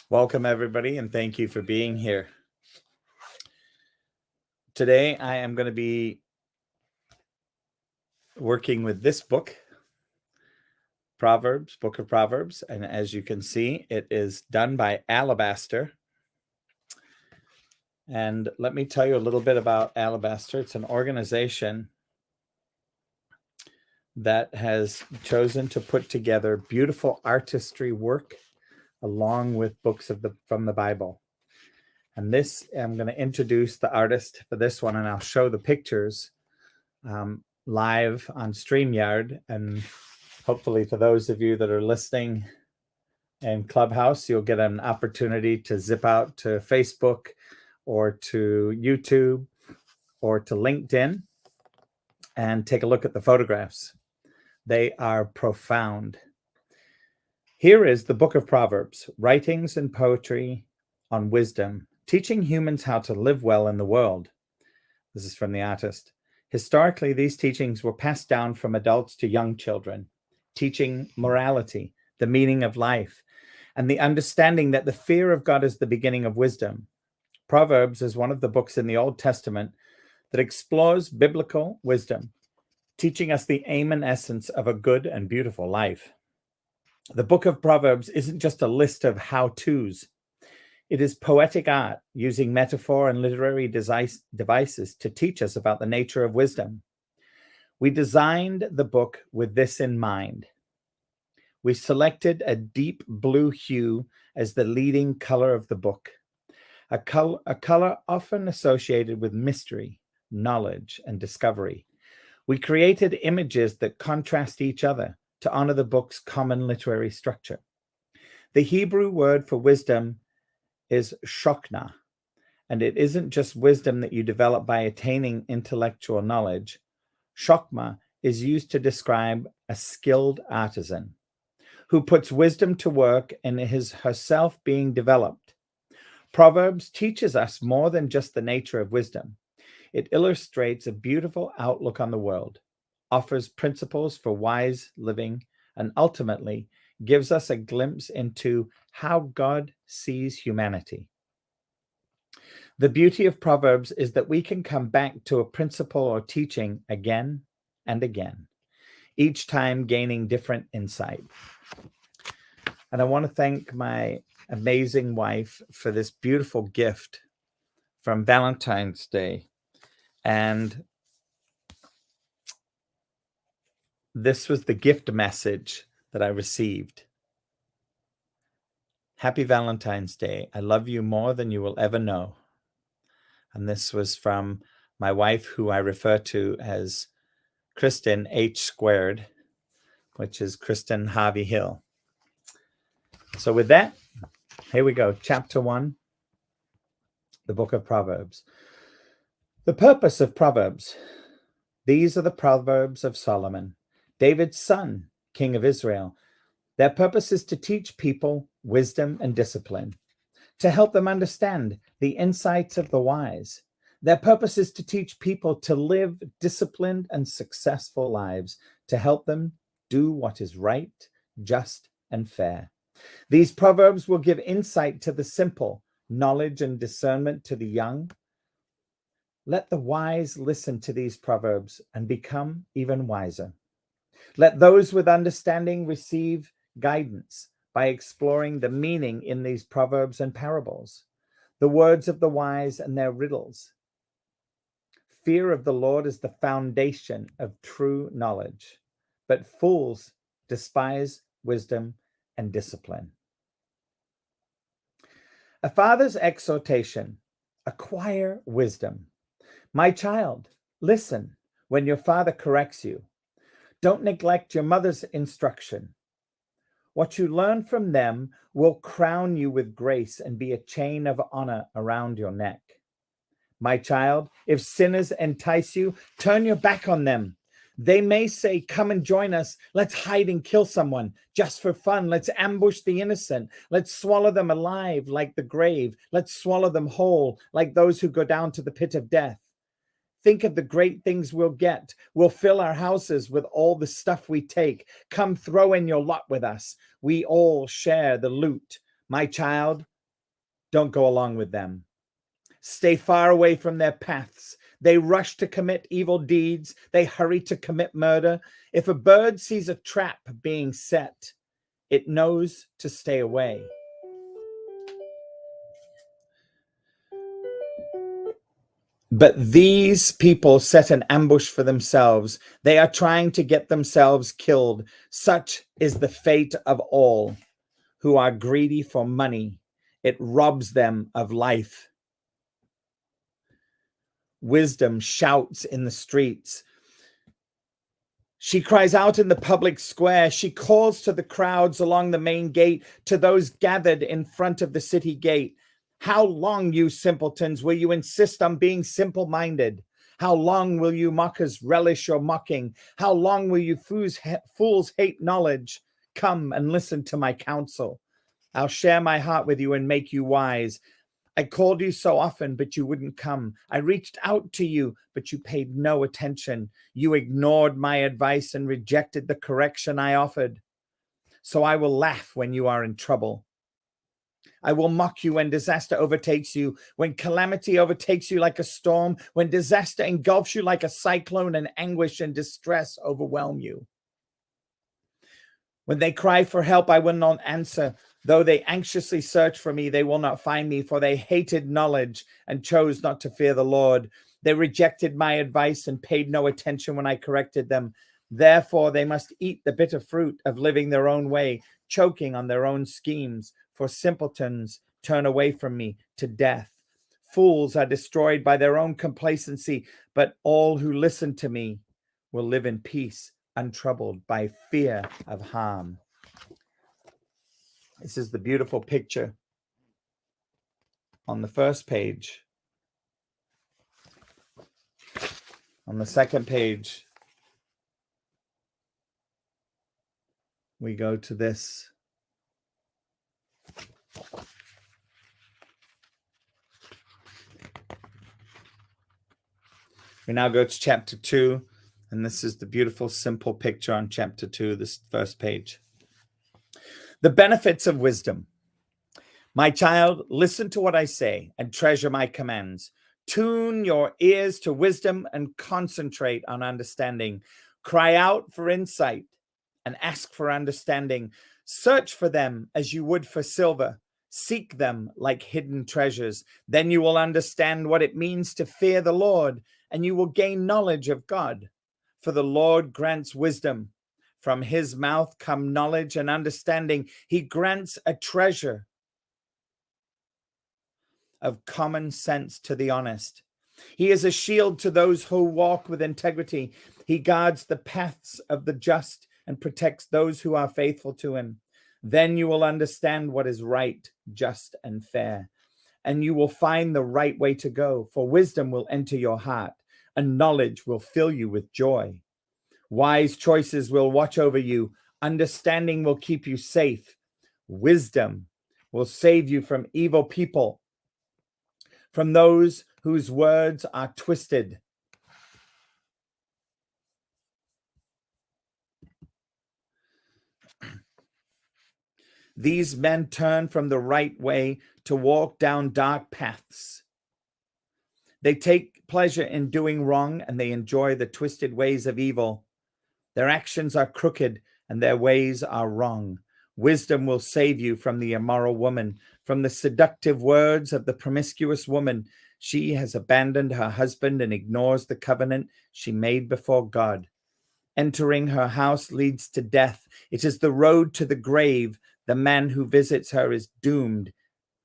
Welcome, everybody, and thank you for being here. Today, I am going to be working with this book, Proverbs, Book of Proverbs. And as you can see, it is done by Alabaster. And let me tell you a little bit about Alabaster. It's an organization that has chosen to put together beautiful artistry work along with books from the Bible. And this, I'm going to introduce the artist for this one, and I'll show the pictures live on StreamYard. And hopefully for those of you that are listening in Clubhouse, you'll get an opportunity to zip out to Facebook or to YouTube or to LinkedIn and take a look at the photographs. They are profound. Here is the Book of Proverbs, writings and poetry on wisdom, teaching humans how to live well in the world. This is from the artist. Historically, these teachings were passed down from adults to young children, teaching morality, the meaning of life, and the understanding that the fear of God is the beginning of wisdom. Proverbs is one of the books in the Old Testament that explores biblical wisdom, teaching us the aim and essence of a good and beautiful life. The Book of Proverbs isn't just a list of how-tos. It is poetic art using metaphor and literary devices to teach us about the nature of wisdom. We designed the book with this in mind. We selected a deep blue hue as the leading color of the book, a color often associated with mystery, knowledge, and discovery. We created images that contrast each other to honor the book's common literary structure. The Hebrew word for wisdom is shokna, and it isn't just wisdom that you develop by attaining intellectual knowledge. Shokma is used to describe a skilled artisan who puts wisdom to work and is herself being developed. Proverbs teaches us more than just the nature of wisdom. It illustrates a beautiful outlook on the world, offers principles for wise living, and ultimately gives us a glimpse into how God sees humanity. The beauty of Proverbs is that we can come back to a principle or teaching again and again, each time gaining different insight. And I want to thank my amazing wife for this beautiful gift from Valentine's Day. And this was the gift message that I received. Happy Valentine's Day. I love you more than you will ever know. And this was from my wife, who I refer to as Kristen H squared, which is Kristen Harvey Hill. So with that, here we go. Chapter 1, the Book of Proverbs. The purpose of Proverbs. These are the Proverbs of Solomon, David's son, king of Israel. Their purpose is to teach people wisdom and discipline, to help them understand the insights of the wise. Their purpose is to teach people to live disciplined and successful lives, to help them do what is right, just, and fair. These proverbs will give insight to the simple, knowledge and discernment to the young. Let the wise listen to these proverbs and become even wiser. Let those with understanding receive guidance by exploring the meaning in these proverbs and parables, the words of the wise and their riddles. Fear of the Lord is the foundation of true knowledge, but fools despise wisdom and discipline. A father's exhortation: acquire wisdom. My child, listen when your father corrects you. Don't neglect your mother's instruction. What you learn from them will crown you with grace and be a chain of honor around your neck. My child, if sinners entice you, turn your back on them. They may say, come and join us. Let's hide and kill someone just for fun. Let's ambush the innocent. Let's swallow them alive like the grave. Let's swallow them whole like those who go down to the pit of death. Think of the great things we'll get. We'll fill our houses with all the stuff we take. Come throw in your lot with us. We all share the loot. My child, don't go along with them. Stay far away from their paths. They rush to commit evil deeds. They hurry to commit murder. If a bird sees a trap being set, it knows to stay away. But these people set an ambush for themselves. They are trying to get themselves killed. Such is the fate of all who are greedy for money. It robs them of life. Wisdom shouts in the streets. She cries out in the public square. She calls to the crowds along the main gate, to those gathered in front of the city gate. How long, you simpletons, will you insist on being simple-minded? How long will you mockers relish your mocking? How long will you fools hate knowledge? Come and listen to my counsel. I'll share my heart with you and make you wise. I called you so often, but you wouldn't come. I reached out to you, but you paid no attention. You ignored my advice and rejected the correction I offered. So I will laugh when you are in trouble. I will mock you when disaster overtakes you, when calamity overtakes you like a storm, when disaster engulfs you like a cyclone and anguish and distress overwhelm you. When they cry for help, I will not answer. Though they anxiously search for me, they will not find me, for they hated knowledge and chose not to fear the Lord. They rejected my advice and paid no attention when I corrected them. Therefore, they must eat the bitter fruit of living their own way, choking on their own schemes. For simpletons turn away from me to death. Fools are destroyed by their own complacency, but all who listen to me will live in peace, untroubled by fear of harm. This is the beautiful picture on the first page. On the second page, we go to this. We now go to chapter 2, and this is the beautiful, simple picture on chapter 2, this first page. The benefits of wisdom. My child, listen to what I say and treasure my commands. Tune your ears to wisdom and concentrate on understanding. Cry out for insight and ask for understanding. Search for them as you would for silver. Seek them like hidden treasures. Then you will understand what it means to fear the Lord, and you will gain knowledge of God. For the Lord grants wisdom. From his mouth come knowledge and understanding. He grants a treasure of common sense to the honest. He is a shield to those who walk with integrity. He guards the paths of the just and protects those who are faithful to him. Then you will understand what is right, just, and fair, and you will find the right way to go, for wisdom will enter your heart, and knowledge will fill you with joy. Wise choices will watch over you. Understanding will keep you safe. Wisdom will save you from evil people, from those whose words are twisted. These men turn from the right way to walk down dark paths. They take pleasure in doing wrong, and they enjoy the twisted ways of evil. Their actions are crooked, and their ways are wrong. Wisdom will save you from the immoral woman, from the seductive words of the promiscuous woman. She has abandoned her husband and ignores the covenant she made before God. Entering her house leads to death. It is the road to the grave. The man who visits her is doomed.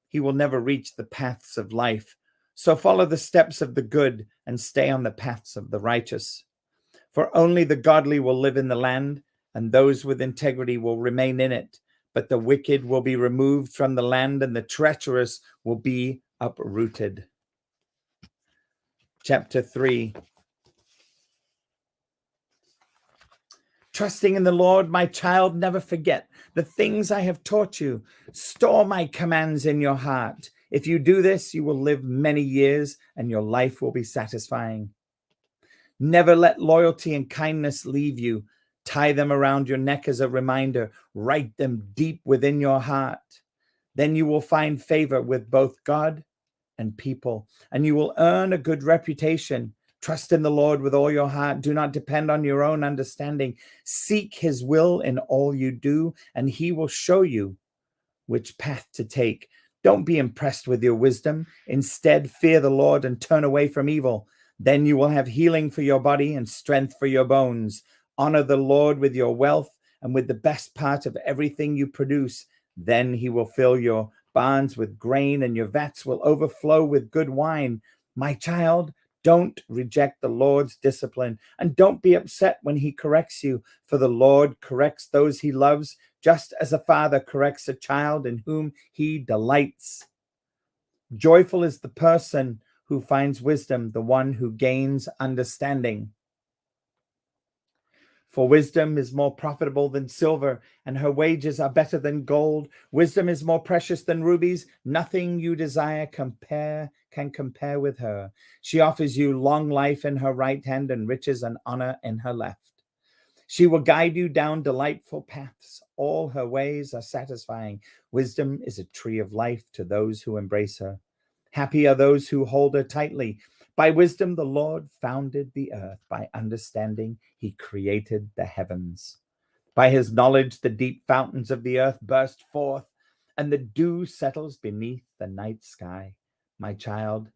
He will never reach the paths of life. So follow the steps of the good and stay on the paths of the righteous. For only the godly will live in the land, and those with integrity will remain in it. But the wicked will be removed from the land, and the treacherous will be uprooted. Chapter 3. Trusting in the Lord, my child, never forget the things I have taught you. Store my commands in your heart. If you do this, you will live many years and your life will be satisfying. Never let loyalty and kindness leave you. Tie them around your neck as a reminder. Write them deep within your heart. Then you will find favor with both God and people, and you will earn a good reputation. Trust in the Lord with all your heart. Do not depend on your own understanding. Seek his will in all you do, and he will show you which path to take. Don't be impressed with your wisdom. Instead, fear the Lord and turn away from evil. Then you will have healing for your body and strength for your bones. Honor the Lord with your wealth and with the best part of everything you produce. Then he will fill your barns with grain and your vats will overflow with good wine. My child, don't reject the Lord's discipline and don't be upset when he corrects you, for the Lord corrects those he loves, just as a father corrects a child in whom he delights. Joyful is the person who finds wisdom, the one who gains understanding. For wisdom is more profitable than silver, and her wages are better than gold. Wisdom is more precious than rubies. Nothing you desire can compare with her. She offers you long life in her right hand and riches and honor in her left. She will guide you down delightful paths. All her ways are satisfying. Wisdom is a tree of life to those who embrace her. Happy are those who hold her tightly. By wisdom, the Lord founded the earth. By understanding, he created the heavens. By his knowledge, the deep fountains of the earth burst forth, and the dew settles beneath the night sky. My child,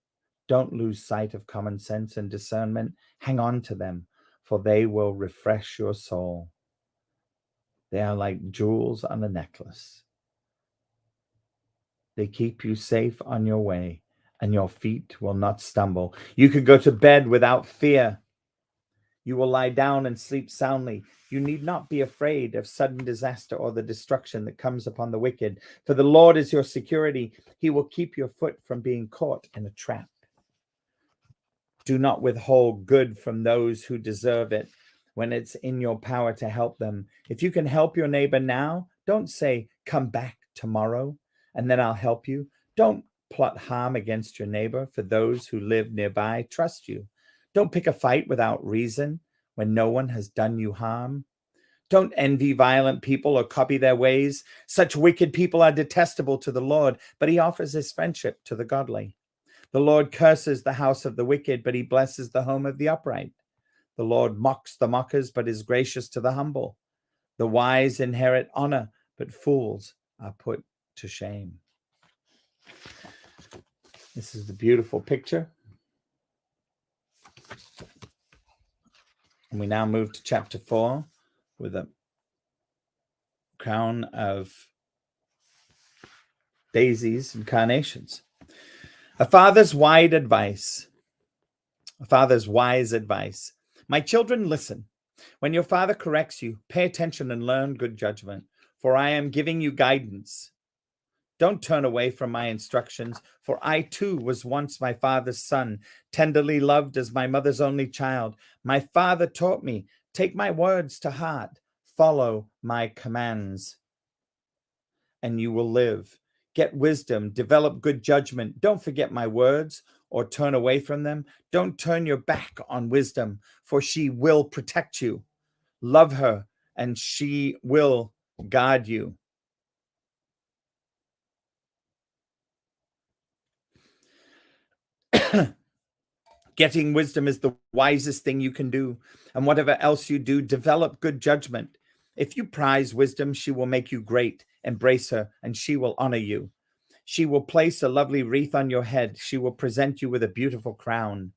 don't lose sight of common sense and discernment. Hang on to them, for they will refresh your soul. They are like jewels on a necklace. They keep you safe on your way, and your feet will not stumble. You can go to bed without fear. You will lie down and sleep soundly. You need not be afraid of sudden disaster or the destruction that comes upon the wicked, for the Lord is your security. He will keep your foot from being caught in a trap. Do not withhold good from those who deserve it when it's in your power to help them. If you can help your neighbor now, don't say, come back tomorrow, and then I'll help you. Don't plot harm against your neighbor, for those who live nearby trust you. Don't pick a fight without reason when no one has done you harm. Don't envy violent people or copy their ways. Such wicked people are detestable to the Lord, but he offers his friendship to the godly. The Lord curses the house of the wicked, but he blesses the home of the upright. The Lord mocks the mockers, but is gracious to the humble. The wise inherit honor, but fools are put to shame. This is the beautiful picture. And we now move to chapter 4 with a crown of daisies and carnations. A father's wise advice. My children, listen. When your father corrects you, pay attention and learn good judgment, for I am giving you guidance. Don't turn away from my instructions, for I too was once my father's son, tenderly loved as my mother's only child. My father taught me, take my words to heart, follow my commands, and you will live. Get wisdom, develop good judgment. Don't forget my words or turn away from them. Don't turn your back on wisdom, for she will protect you. Love her, and she will guard you. Getting wisdom is the wisest thing you can do. And whatever else you do, develop good judgment. If you prize wisdom, she will make you great. Embrace her, and she will honor you. She will place a lovely wreath on your head. She will present you with a beautiful crown.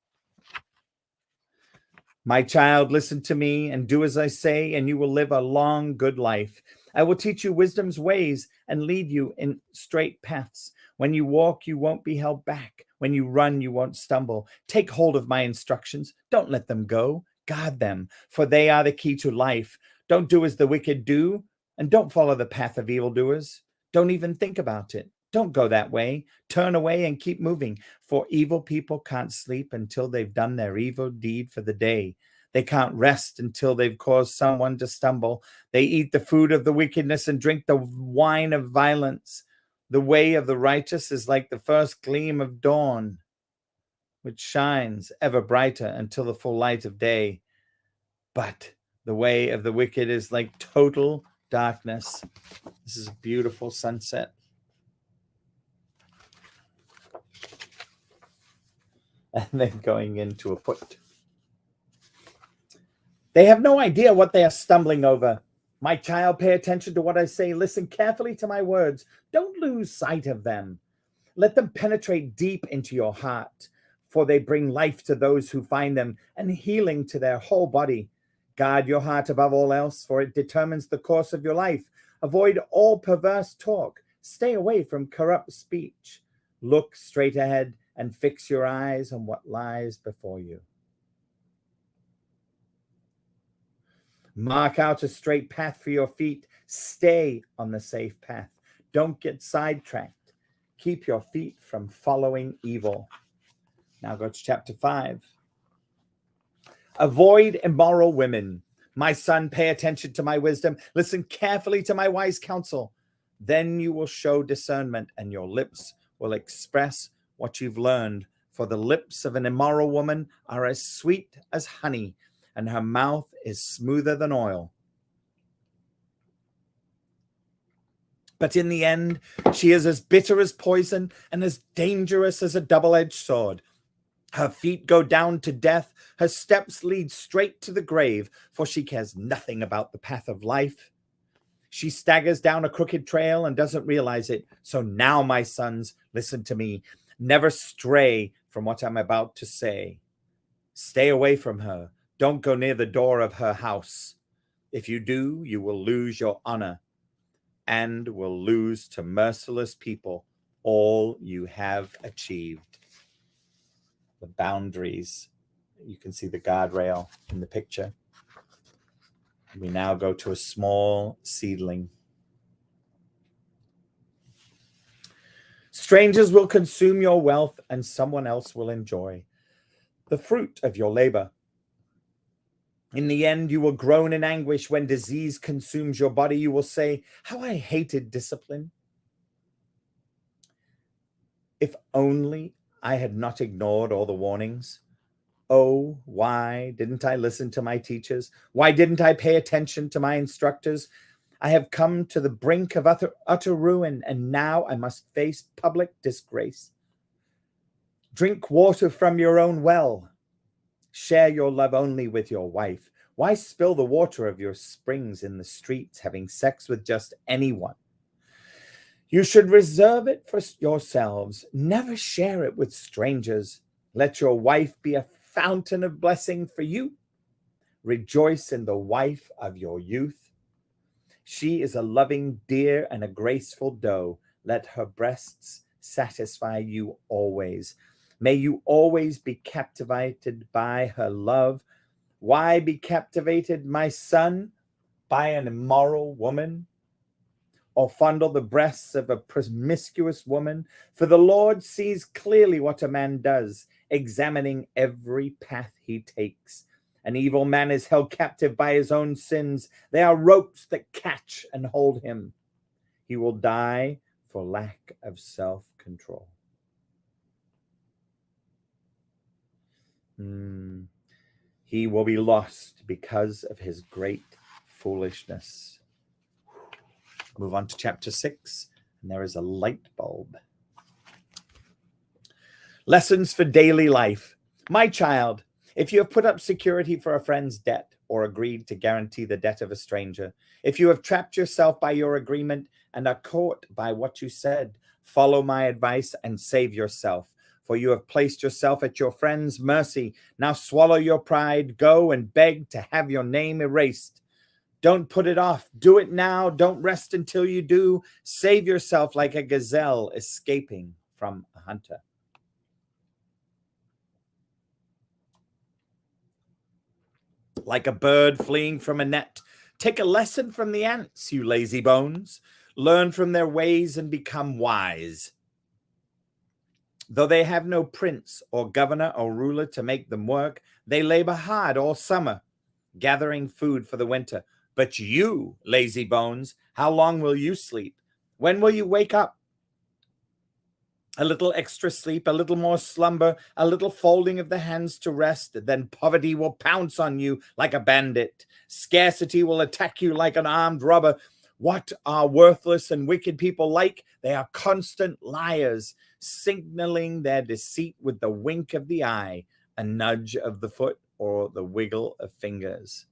My child, listen to me and do as I say, and you will live a long, good life. I will teach you wisdom's ways and lead you in straight paths. When you walk, you won't be held back. When you run, you won't stumble. Take hold of my instructions. Don't let them go. Guard them, for they are the key to life. Don't do as the wicked do, and don't follow the path of evildoers. Don't even think about it. Don't go that way. Turn away and keep moving, for evil people can't sleep until they've done their evil deed for the day. They can't rest until they've caused someone to stumble. They eat the food of the wickedness and drink the wine of violence. The way of the righteous is like the first gleam of dawn, which shines ever brighter until the full light of day. But the way of the wicked is like total darkness. This is a beautiful sunset. And then going into a foot. They have no idea what they are stumbling over. My child, pay attention to what I say. Listen carefully to my words. Don't lose sight of them. Let them penetrate deep into your heart, for they bring life to those who find them and healing to their whole body. Guard your heart above all else, for it determines the course of your life. Avoid all perverse talk. Stay away from corrupt speech. Look straight ahead and fix your eyes on what lies before you. Mark out a straight path for your feet. Stay on the safe path. Don't get sidetracked. Keep your feet from following evil. Now go to chapter 5. Avoid immoral women. My son, pay attention to my wisdom. Listen carefully to my wise counsel. Then you will show discernment, and your lips will express what you've learned. For the lips of an immoral woman are as sweet as honey, and her mouth is smoother than oil. But in the end, she is as bitter as poison and as dangerous as a double-edged sword. Her feet go down to death. Her steps lead straight to the grave, for she cares nothing about the path of life. She staggers down a crooked trail and doesn't realize it. So now, my sons, listen to me. Never stray from what I'm about to say. Stay away from her. Don't go near the door of her house. If you do, you will lose your honor and will lose to merciless people all you have achieved. The boundaries. You can see the guardrail in the picture. We now go to a small seedling. Strangers will consume your wealth, and someone else will enjoy the fruit of your labor. In the end, you will groan in anguish when disease consumes your body. You will say, how I hated discipline. If only I had not ignored all the warnings. Oh, why didn't I listen to my teachers? Why didn't I pay attention to my instructors? I have come to the brink of utter ruin, and now I must face public disgrace. Drink water from your own well. Share your love only with your wife. Why spill the water of your springs in the streets, having sex with just anyone? You should reserve it for yourselves. Never share it with strangers. Let your wife be a fountain of blessing for you. Rejoice in the wife of your youth. She is a loving deer and a graceful doe. Let her breasts satisfy you always. May you always be captivated by her love. Why be captivated, my son, by an immoral woman? Or fondle the breasts of a promiscuous woman? For the Lord sees clearly what a man does, examining every path he takes. An evil man is held captive by his own sins. They are ropes that catch and hold him. He will die for lack of self-control. He will be lost because of his great foolishness. Move on to chapter 6, and there is a light bulb. Lessons for daily life. My child, if you have put up security for a friend's debt or agreed to guarantee the debt of a stranger, if you have trapped yourself by your agreement and are caught by what you said, follow my advice and save yourself. For you have placed yourself at your friend's mercy. Now swallow your pride. Go and beg to have your name erased. Don't put it off. Do it now. Don't rest until you do. Save yourself like a gazelle escaping from a hunter. Like a bird fleeing from a net. Take a lesson from the ants, you lazy bones. Learn from their ways and become wise. Though they have no prince or governor or ruler to make them work, they labor hard all summer. gathering food for the winter. But you, lazy bones, how long will you sleep? When will you wake up? A little extra sleep, a little more slumber, a little folding of the hands to rest. Then poverty will pounce on you like a bandit. Scarcity will attack you like an armed robber. What are worthless and wicked people like? They are constant liars, signaling their deceit with the wink of the eye, a nudge of the foot, or the wiggle of fingers.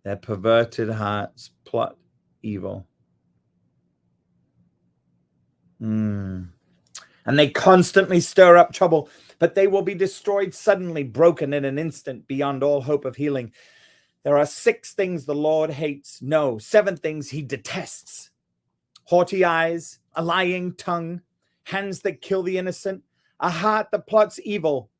Their perverted hearts plot evil. And they constantly stir up trouble, but they will be destroyed suddenly, broken in an instant, beyond all hope of healing. There are 6 things the Lord hates. No, 7 things he detests: haughty eyes, a lying tongue, hands that kill the innocent, a heart that plots evil,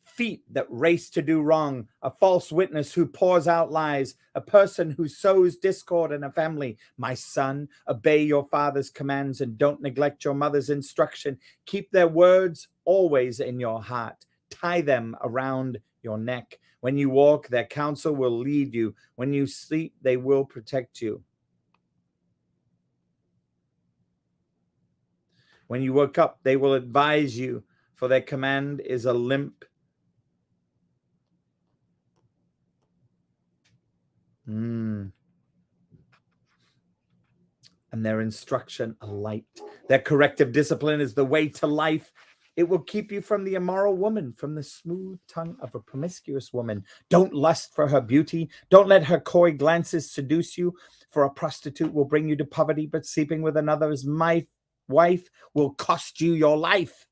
feet that race to do wrong, a false witness who pours out lies, a person who sows discord in a family. My son, obey your father's commands and don't neglect your mother's instruction. Keep their words always in your heart. Tie them around your neck. When you walk, their counsel will lead you. When you sleep, they will protect you. When you wake up, they will advise you, for their command is a lamp. And their instruction a light. Their corrective discipline is the way to life. It will keep you from the immoral woman, from the smooth tongue of a promiscuous woman. Don't lust for her beauty. Don't let her coy glances seduce you, for a prostitute will bring you to poverty, but sleeping with another as my wife will cost you your life.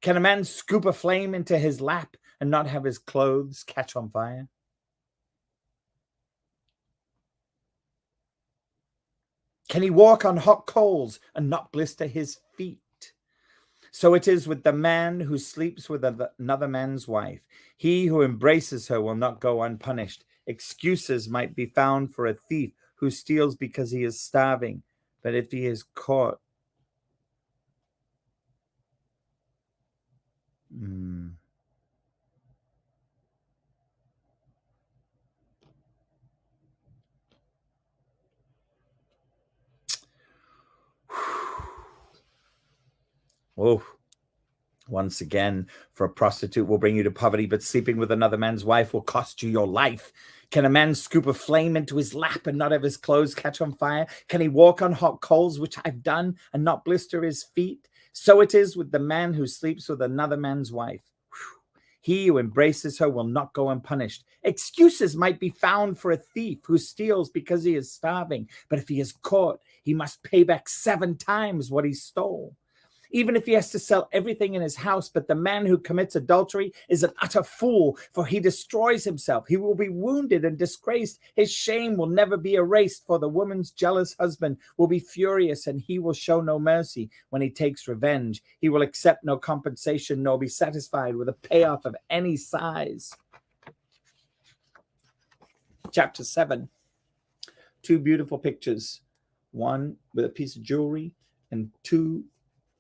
Can a man scoop a flame into his lap and not have his clothes catch on fire? Can he walk on hot coals and not blister his feet? So it is with the man who sleeps with another man's wife. He who embraces her will not go unpunished. Excuses might be found for a thief who steals because he is starving, but if he is caught, oh, once again, for a prostitute will bring you to poverty, but sleeping with another man's wife will cost you your life. Can a man scoop a flame into his lap and not have his clothes catch on fire? Can he walk on hot coals, which I've done, and not blister his feet? So it is with the man who sleeps with another man's wife. He who embraces her will not go unpunished. Excuses might be found for a thief who steals because he is starving, but if he is caught, he must pay back 7 times what he stole. Even if he has to sell everything in his house. But the man who commits adultery is an utter fool, for he destroys himself. He will be wounded and disgraced. His shame will never be erased, for the woman's jealous husband will be furious, and he will show no mercy when he takes revenge. He will accept no compensation, nor be satisfied with a payoff of any size. Chapter 7. 2 beautiful pictures. 1 with a piece of jewelry, and 2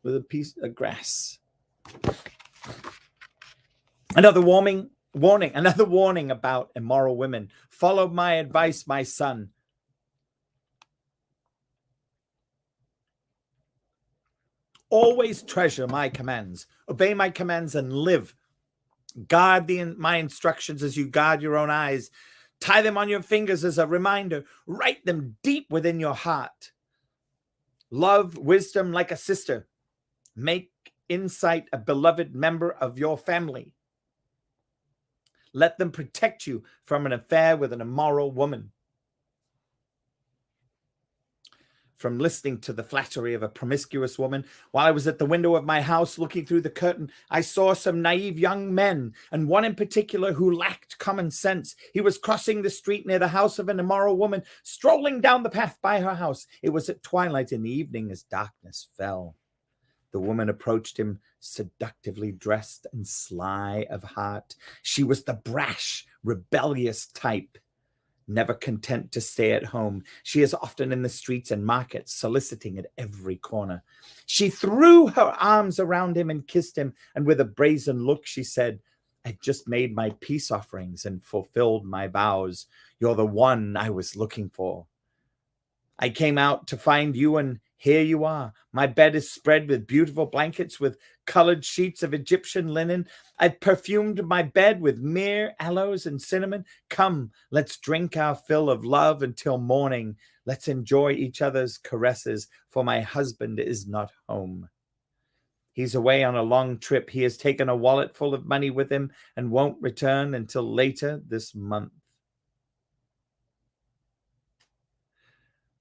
with a piece of grass. Another warning about immoral women. Follow my advice, my son. Always treasure my commands. Obey my commands and live. Guard my instructions as you guard your own eyes. Tie them on your fingers as a reminder. Write them deep within your heart. Love wisdom like a sister. Make insight a beloved member of your family. Let them protect you from an affair with an immoral woman, from listening to the flattery of a promiscuous woman. While I was at the window of my house looking through the curtain, I saw some naive young men, and one in particular who lacked common sense. He was crossing the street near the house of an immoral woman, strolling down the path by her house. It was at twilight in the evening as darkness fell. The woman approached him, seductively dressed and sly of heart. She was the brash, rebellious type. never content to stay at home. She is often in the streets and markets, soliciting at every corner. She threw her arms around him and kissed him, and with a brazen look she said, I've just made my peace offerings and fulfilled my vows. You're the one I was looking for. I came out to find you, and here you are. My bed is spread with beautiful blankets with colored sheets of Egyptian linen. I've perfumed my bed with myrrh, aloes, and cinnamon. Come, let's drink our fill of love until morning. Let's enjoy each other's caresses, for my husband is not home. He's away on a long trip. He has taken a wallet full of money with him and won't return until later this month.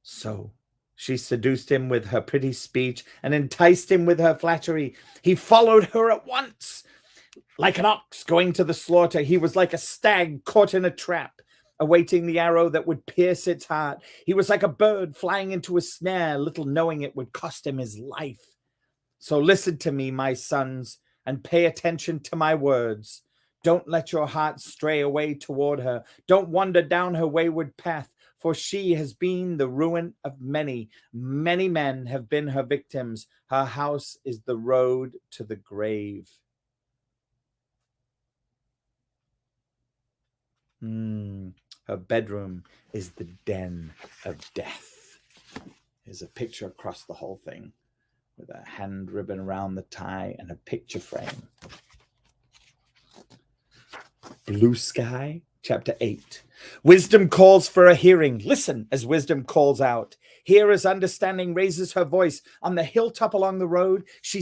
So she seduced him with her pretty speech and enticed him with her flattery. He followed her at once. Like an ox going to the slaughter, he was like a stag caught in a trap, awaiting the arrow that would pierce its heart. He was like a bird flying into a snare, little knowing it would cost him his life. So listen to me, my sons, and pay attention to my words. Don't let your hearts stray away toward her. Don't wander down her wayward path, for she has been the ruin of many. Many men have been her victims. Her house is the road to the grave. Her bedroom is the den of death. There's a picture across the whole thing with a hand ribbon around the tie and a picture frame. Blue Sky, chapter 8. Wisdom calls for a hearing. Listen as wisdom calls out. Hear as understanding raises her voice. On the hilltop along the road, she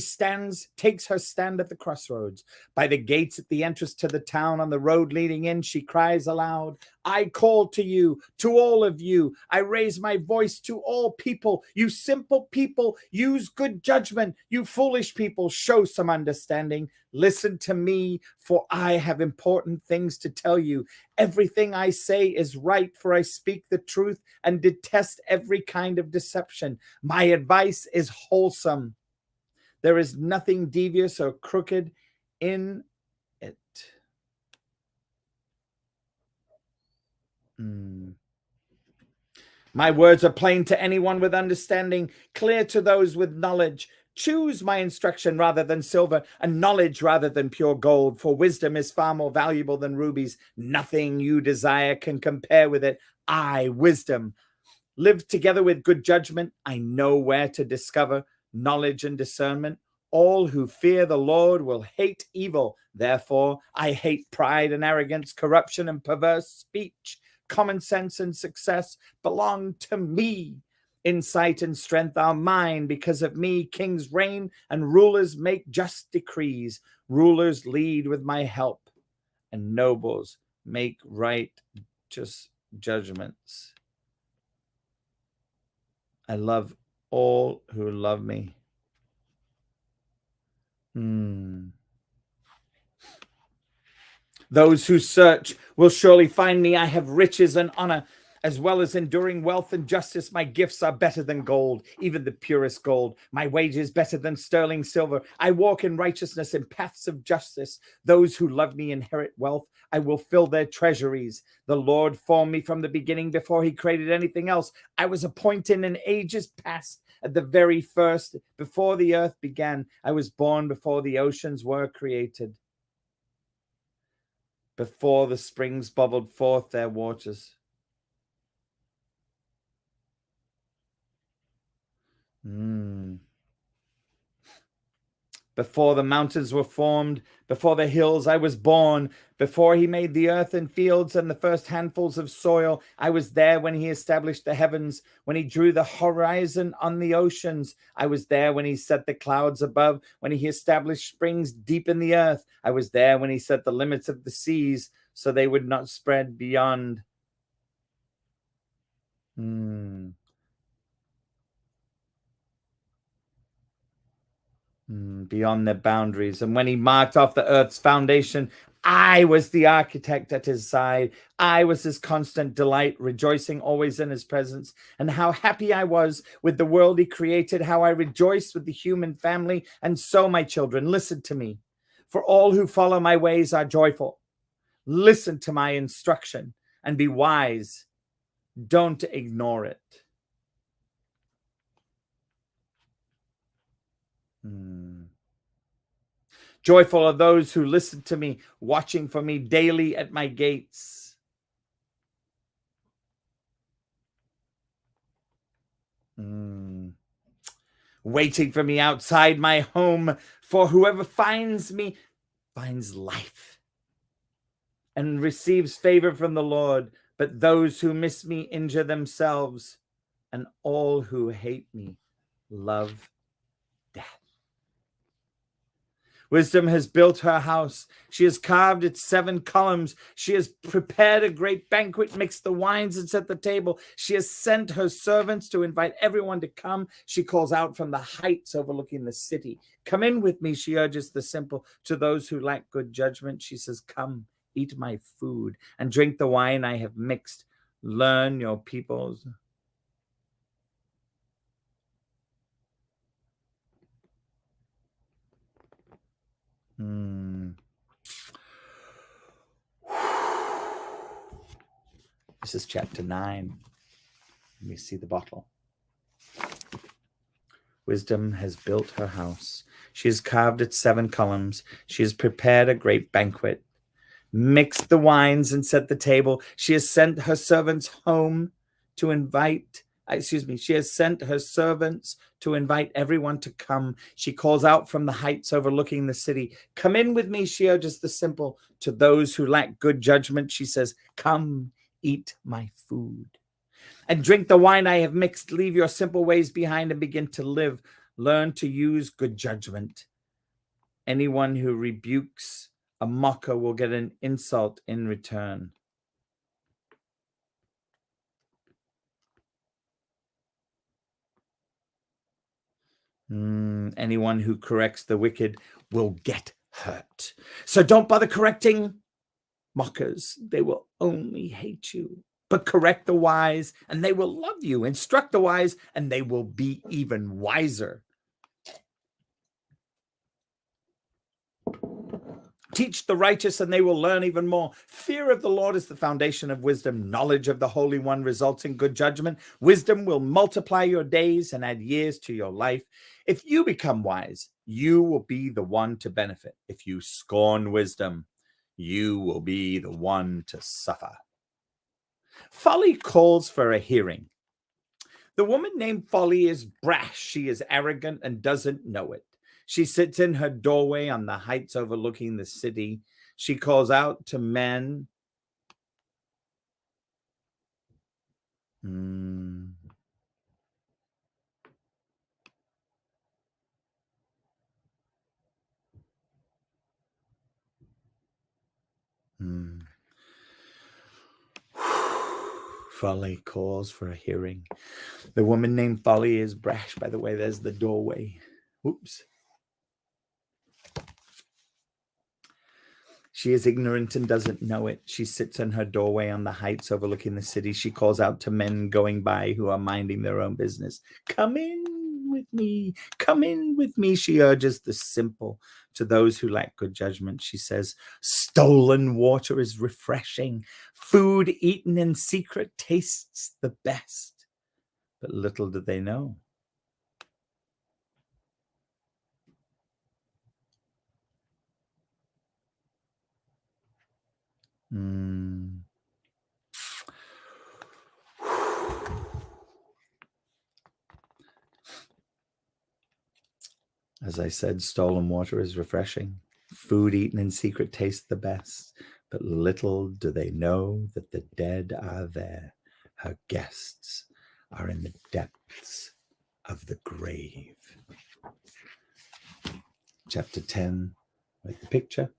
takes her stand at the crossroads. By the gates at the entrance to the town, on the road leading in, she cries aloud, I call to you, to all of you. I raise my voice to all people. You simple people, use good judgment. You foolish people, show some understanding. Listen to me, for I have important things to tell you. Everything I say is right, for I speak the truth and detest every kind of deception. My advice is wholesome. There is nothing devious or crooked in it. My words are plain to anyone with understanding, clear to those with knowledge. Choose my instruction rather than silver, and knowledge rather than pure gold, for wisdom is far more valuable than rubies. Nothing you desire can compare with it. I, wisdom, live together with good judgment. I know where to discover knowledge and discernment. All who fear the Lord will hate evil. Therefore, I hate pride and arrogance, corruption and perverse speech. Common sense and success belong to me. Insight and strength are mine. Because of me, kings reign and rulers make just decrees. Rulers lead with my help, and nobles make righteous judgments. I love all who love me. Those who search will surely find me. I have riches and honor, as well as enduring wealth and justice. My gifts are better than gold, even the purest gold. My wages better than sterling silver. I walk in righteousness in paths of justice. Those who love me inherit wealth. I will fill their treasuries. The Lord formed me from the beginning, before he created anything else. I was appointed in ages past, at the very first, before the earth began. I was born before the oceans were created, before the springs bubbled forth their waters. Before the mountains were formed, before the hills, I was born. Before he made the earth and fields and the first handfuls of soil, I was there when he established the heavens, when he drew the horizon on the oceans. I was there when he set the clouds above, when he established springs deep in the earth. I was there when he set the limits of the seas, so they would not spread beyond. Beyond their boundaries. And when he marked off the earth's foundation, I was the architect at his side. I was his constant delight, rejoicing always in his presence. And how happy I was with the world he created, how I rejoiced with the human family. And so, my children, listen to me. For all who follow my ways are joyful. Listen to my instruction and be wise. Don't ignore it. Joyful are those who listen to me, watching for me daily at my gates. Waiting for me outside my home, for whoever finds me finds life and receives favor from the Lord. But those who miss me injure themselves, and all who hate me love death. Wisdom has built her house. She has carved its 7 columns. She has prepared a great banquet, mixed the wines, and set the table. She has sent her servants to invite everyone to come. She calls out from the heights overlooking the city. Come in with me, she urges the simple. To those who lack good judgment, she says, come, eat my food and drink the wine I have mixed. Learn your peoples. This is chapter 9. Let me see the bottle. Wisdom has built her house. She has carved its 7 columns. She has prepared a great banquet, mixed the wines and set the table. She has sent her servants home to invite, she has sent her servants to invite everyone to come. She calls out from the heights overlooking the city. Come in with me, she urges the simple. To those who lack good judgment, she says, come, eat my food and drink the wine I have mixed. Leave your simple ways behind and begin to live. Learn to use good judgment. Anyone who rebukes a mocker will get an insult in return. Anyone who corrects the wicked will get hurt. So don't bother correcting mockers. They will only hate you. But correct the wise, and they will love you. Instruct the wise, and they will be even wiser. Teach the righteous, and they will learn even more. Fear of the Lord is the foundation of wisdom. Knowledge of the Holy One results in good judgment. Wisdom will multiply your days and add years to your life. If you become wise, you will be the one to benefit. If you scorn wisdom, you will be the one to suffer. Folly calls for a hearing. The woman named Folly is brash. She is arrogant and doesn't know it. She sits in her doorway on the heights overlooking the city. She calls out to men. Folly calls for a hearing. The woman named Folly is brash. By the way, there's the doorway. Oops. She is ignorant and doesn't know it. She sits in her doorway on the heights overlooking the city. She calls out to men going by who are minding their own business. Come in with me. Come in with me, she urges the simple. To those who lack good judgment, she says, stolen water is refreshing. Food eaten in secret tastes the best. But little do they know. As I said, stolen water is refreshing. Food eaten in secret tastes the best. But little do they know that the dead are there. Her guests are in the depths of the grave. Chapter 10, with the picture.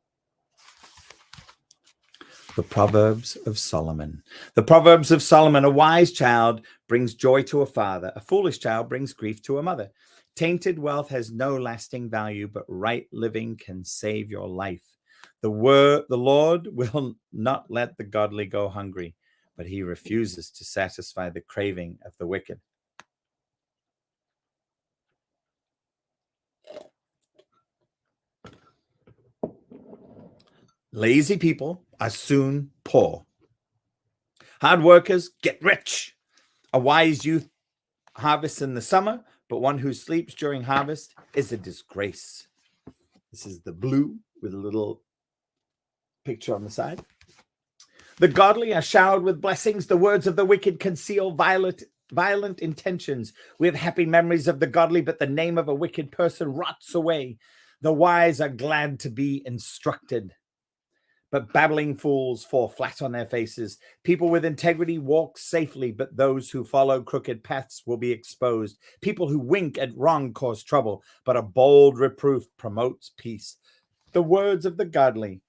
The Proverbs of Solomon. The Proverbs of Solomon. A wise child brings joy to a father. A foolish child brings grief to a mother. Tainted wealth has no lasting value, but right living can save your life. The Lord will not let the godly go hungry, but he refuses to satisfy the craving of the wicked. Lazy people are soon poor. Hard workers get rich. A wise youth harvests in the summer, but one who sleeps during harvest is a disgrace. This is the blue with a little picture on the side. The godly are showered with blessings. The words of the wicked conceal violent intentions. We have happy memories of the godly, but the name of a wicked person rots away. The wise are glad to be instructed, but babbling fools fall flat on their faces. People with integrity walk safely, but those who follow crooked paths will be exposed. People who wink at wrong cause trouble, but a bold reproof promotes peace. The words of the godly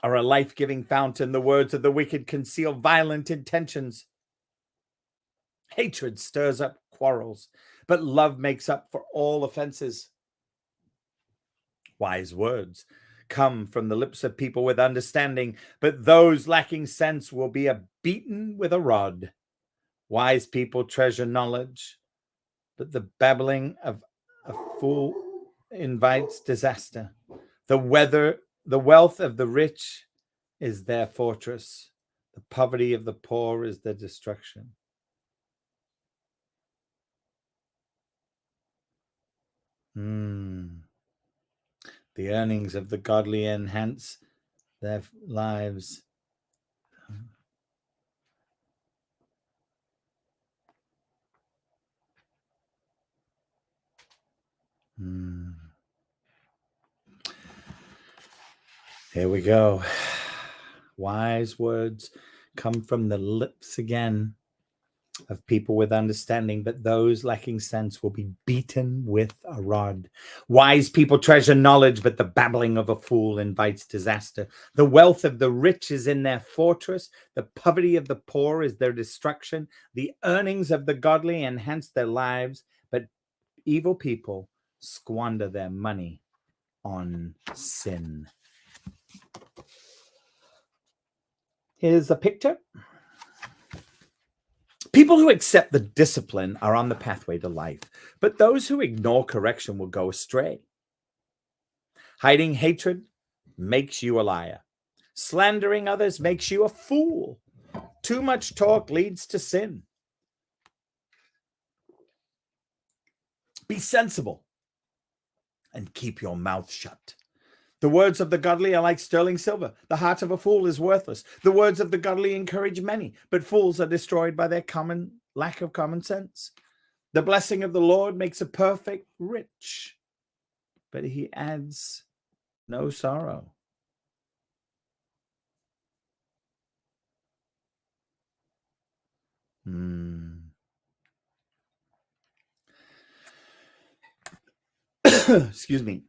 are a life-giving fountain. The words of the wicked conceal violent intentions. Hatred stirs up quarrels, but love makes up for all offenses. Wise words come from the lips of people with understanding, but those lacking sense will be beaten with a rod. Wise people treasure knowledge, but the babbling of a fool invites disaster. The wealth of the rich is their fortress. The poverty of the poor is their destruction. The earnings of the godly enhance their lives. Here we go. Wise words come from the lips again of people with understanding, but those lacking sense will be beaten with a rod. Wise people treasure knowledge, but the babbling of a fool invites disaster. The wealth of the rich is in their fortress. The poverty of the poor is their destruction. The earnings of the godly enhance their lives, but evil people squander their money on sin. Here's a picture. People who accept the discipline are on the pathway to life, but those who ignore correction will go astray. Hiding hatred makes you a liar. Slandering others makes you a fool. Too much talk leads to sin. Be sensible and keep your mouth shut. The words of the godly are like sterling silver. The heart of a fool is worthless. The words of the godly encourage many, but fools are destroyed by their lack of common sense. The blessing of the Lord makes a perfect rich, but he adds no sorrow. Excuse me.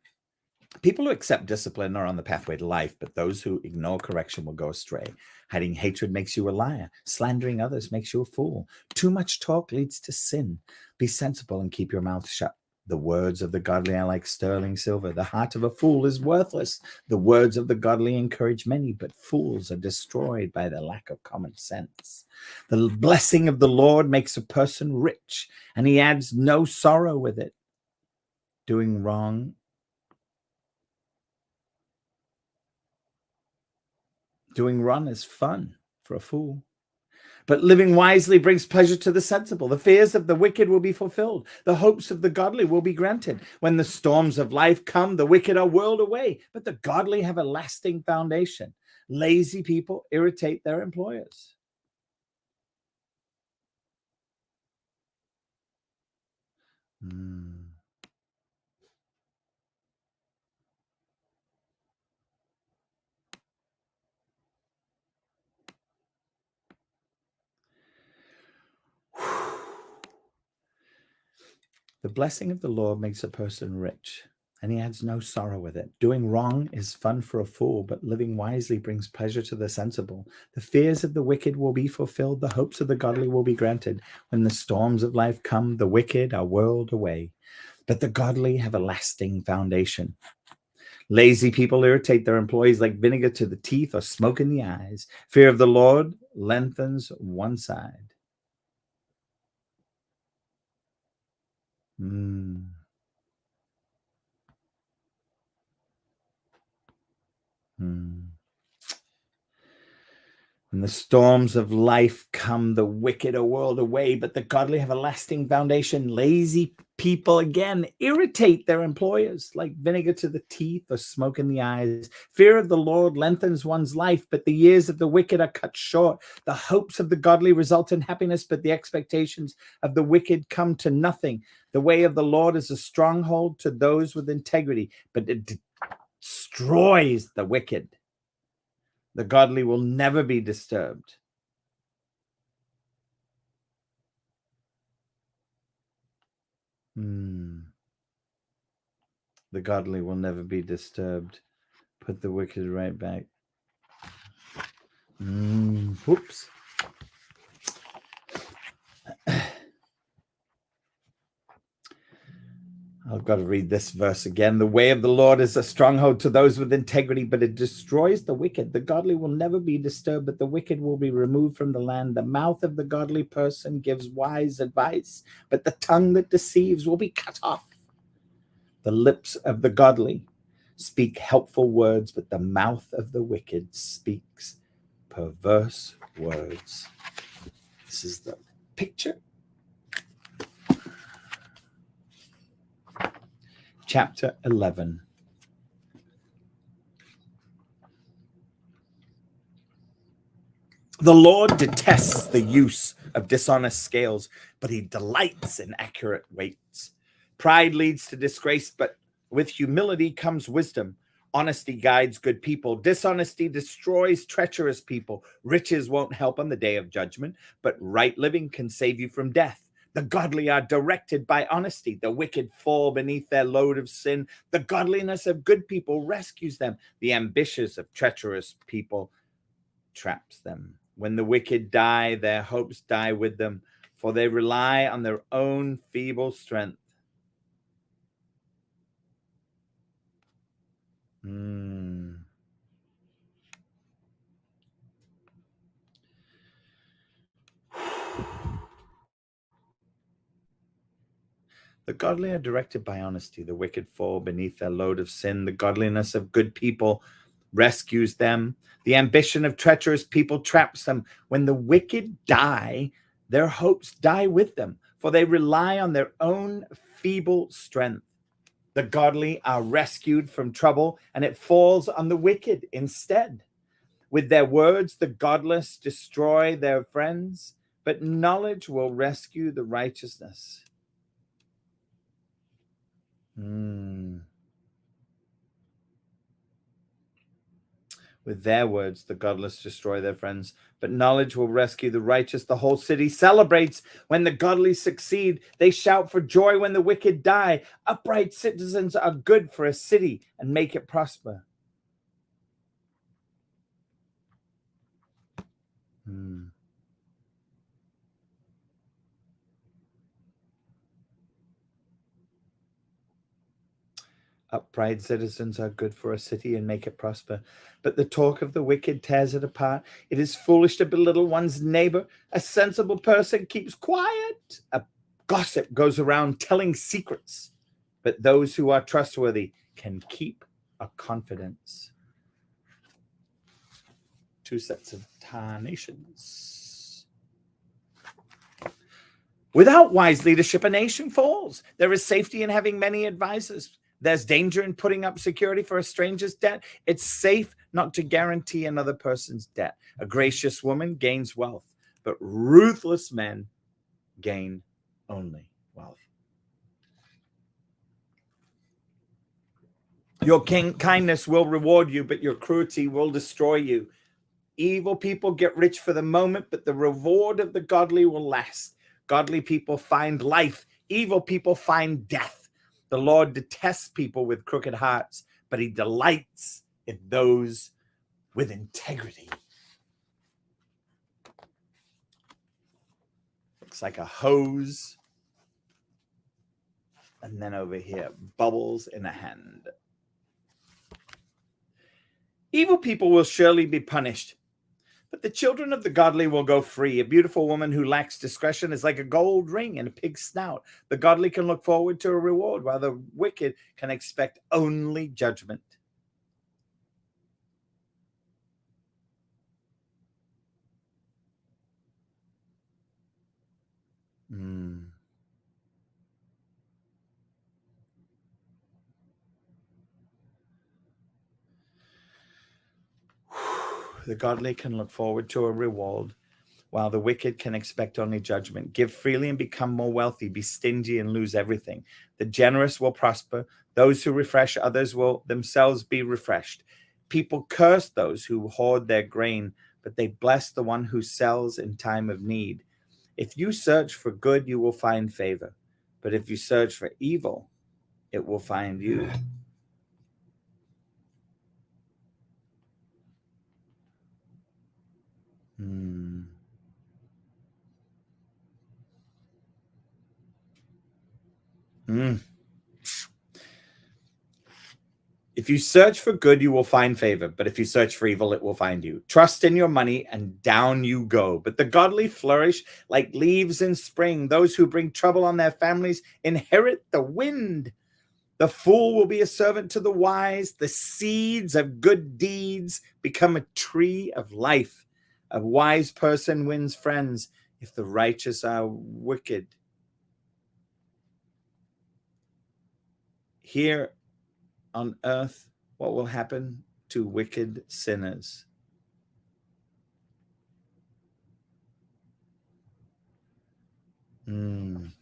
People who accept discipline are on the pathway to life, but those who ignore correction will go astray. Hiding hatred makes you a liar. Slandering others makes you a fool. Too much talk leads to sin. Be sensible and keep your mouth shut. The words of the godly are like sterling silver. The heart of a fool is worthless. The words of the godly encourage many, but fools are destroyed by the lack of common sense. The blessing of the Lord makes a person rich, and he adds no sorrow with it. Doing wrong is fun for a fool. But living wisely brings pleasure to the sensible. The fears of the wicked will be fulfilled. The hopes of the godly will be granted. When the storms of life come, the wicked are whirled away, but the godly have a lasting foundation. Lazy people irritate their employers. The blessing of the Lord makes a person rich, and he adds no sorrow with it. Doing wrong is fun for a fool, but living wisely brings pleasure to the sensible. The fears of the wicked will be fulfilled. The hopes of the godly will be granted. When the storms of life come, the wicked are whirled away, but the godly have a lasting foundation. Lazy people irritate their employees like vinegar to the teeth or smoke in the eyes. Fear of the Lord lengthens one side. When the storms of life come, the wicked are whirled away, but the godly have a lasting foundation. Lazy people, again, irritate their employers like vinegar to the teeth or smoke in the eyes. Fear of the Lord lengthens one's life, but the years of the wicked are cut short. The hopes of the godly result in happiness, but the expectations of the wicked come to nothing. The way of the Lord is a stronghold to those with integrity, but it destroys the wicked. The godly will never be disturbed. The godly will never be disturbed. Put the wicked right back. Whoops. I've got to read this verse again. The way of the Lord is a stronghold to those with integrity, but it destroys the wicked. The godly will never be disturbed, but the wicked will be removed from the land. The mouth of the godly person gives wise advice, but the tongue that deceives will be cut off. The lips of the godly speak helpful words, but the mouth of the wicked speaks perverse words. This is the picture. Chapter 11. The Lord detests the use of dishonest scales, but he delights in accurate weights. Pride leads to disgrace, but with humility comes wisdom. Honesty guides good people. Dishonesty destroys treacherous people. Riches won't help on the day of judgment, but right living can save you from death. The godly are directed by honesty. The wicked fall beneath their load of sin. The godliness of good people rescues them. The ambitions of treacherous people traps them. When the wicked die, their hopes die with them, for they rely on their own feeble strength. The godly are directed by honesty. The wicked fall beneath their load of sin. The godliness of good people rescues them. The ambition of treacherous people traps them. When the wicked die, their hopes die with them, for they rely on their own feeble strength. The godly are rescued from trouble, and it falls on the wicked instead. With their words, the godless destroy their friends, but knowledge will rescue the righteousness. With their words, the godless destroy their friends, but knowledge will rescue the righteous. The whole city celebrates when the godly succeed. They shout for joy when the wicked die. Upright citizens are good for a city and make it prosper. Upright citizens are good for a city and make it prosper, but the talk of the wicked tears it apart. It is foolish to belittle one's neighbor. A sensible person keeps quiet. A gossip goes around telling secrets, but those who are trustworthy can keep a confidence. Two sets of nations. Without wise leadership, a nation falls. There is safety in having many advisors. There's danger in putting up security for a stranger's debt. It's safe not to guarantee another person's debt. A gracious woman gains wealth, but ruthless men gain only wealth. Your kindness will reward you, but your cruelty will destroy you. Evil people get rich for the moment, but the reward of the godly will last. Godly people find life. Evil people find death. The Lord detests people with crooked hearts, but he delights in those with integrity. Looks like a hose. And then over here, bubbles in a hand. Evil people will surely be punished, but the children of the godly will go free. A beautiful woman who lacks discretion is like a gold ring in a pig's snout. The godly can look forward to a reward, while the wicked can expect only judgment. Mm. The godly can look forward to a reward, while the wicked can expect only judgment. Give freely and become more wealthy. Be stingy and lose everything. The generous will prosper. Those who refresh others will themselves be refreshed. People curse those who hoard their grain, but they bless the one who sells in time of need. If you search for good, you will find favor. But if you search for evil, it will find you. Mm. Mm. If you search for good, you will find favor. But if you search for evil, it will find you. Trust in your money, and down you go. But the godly flourish like leaves in spring. Those who bring trouble on their families inherit the wind. The fool will be a servant to the wise. The seeds of good deeds become a tree of life. A wise person wins friends if the righteous are wicked. Here on earth, what will happen to wicked sinners? And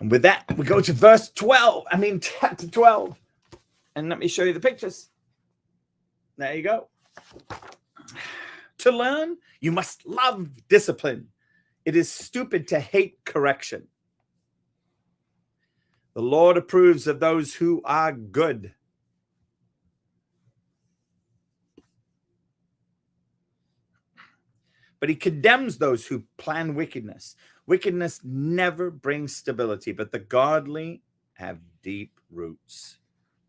with that, we go to chapter 12. And let me show you the pictures. There you go. To learn, you must love discipline. It is stupid to hate correction. The Lord approves of those who are good. But he condemns those who plan wickedness. Wickedness never brings stability, but the godly have deep roots.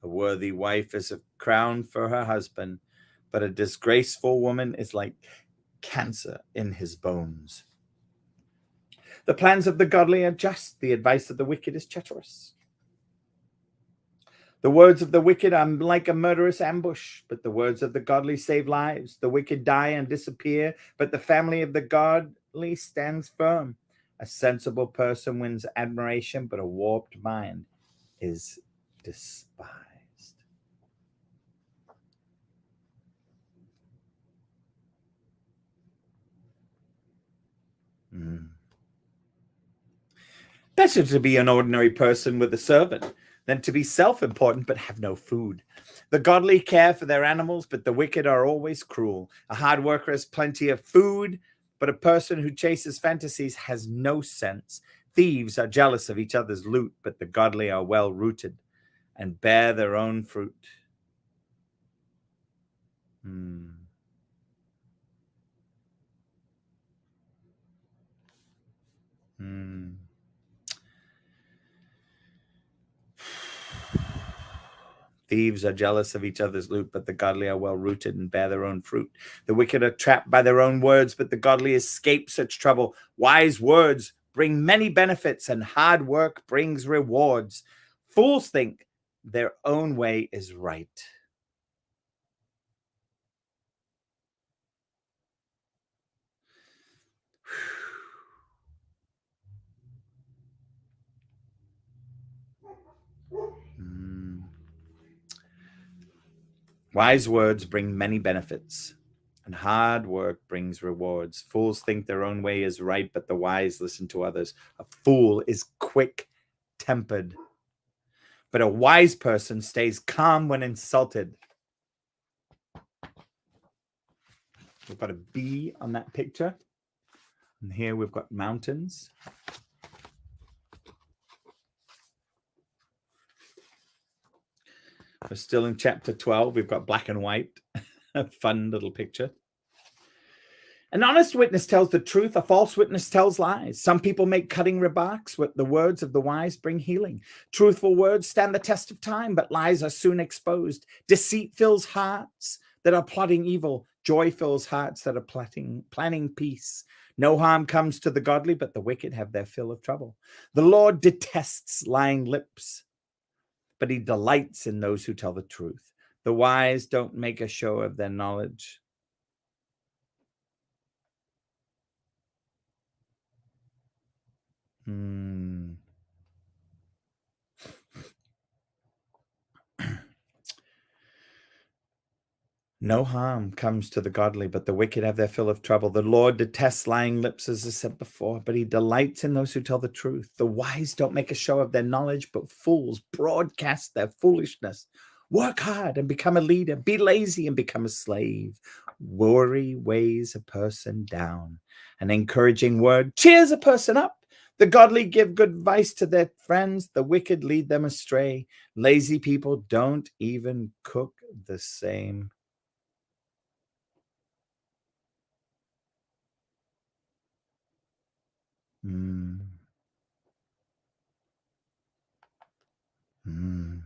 A worthy wife is a crown for her husband, but a disgraceful woman is like cancer in his bones. The plans of the godly are just. The advice of the wicked is treacherous. The words of the wicked are like a murderous ambush, but the words of the godly save lives. The wicked die and disappear, but the family of the godly stands firm. A sensible person wins admiration, but a warped mind is despised. Better to be an ordinary person with a servant than to be self-important but have no food. The godly care for their animals, but the wicked are always cruel. A hard worker has plenty of food, but a person who chases fantasies has no sense. Thieves are jealous of each other's loot, but the godly are well-rooted and bear their own fruit. Hmm. Hmm. Thieves are jealous of each other's loot, but the godly are well-rooted and bear their own fruit. The wicked are trapped by their own words, but the godly escape such trouble. Wise words bring many benefits, and hard work brings rewards. Fools think their own way is right. Wise words bring many benefits, and hard work brings rewards. Fools think their own way is right, but the wise listen to others. A fool is quick-tempered, but a wise person stays calm when insulted. We've got a bee on that picture. And here we've got mountains. We're still in chapter 12. We've got black and white. A fun little picture. An honest witness tells the truth. A false witness tells lies. Some people make cutting remarks, but the words of the wise bring healing. Truthful words stand the test of time, but lies are soon exposed. Deceit fills hearts that are plotting evil. Joy fills hearts that are planning peace. No harm comes to the godly, but the wicked have their fill of trouble. The Lord detests lying lips, but he delights in those who tell the truth. The wise don't make a show of their knowledge. Hmm. No harm comes to the godly, but the wicked have their fill of trouble. The Lord detests lying lips, as I said before, but he delights in those who tell the truth. The wise don't make a show of their knowledge, but fools broadcast their foolishness. Work hard and become a leader. Be lazy and become a slave. Worry weighs a person down. An encouraging word cheers a person up. The godly give good advice to their friends. The wicked lead them astray. Lazy people don't even cook the same. Mm, mm.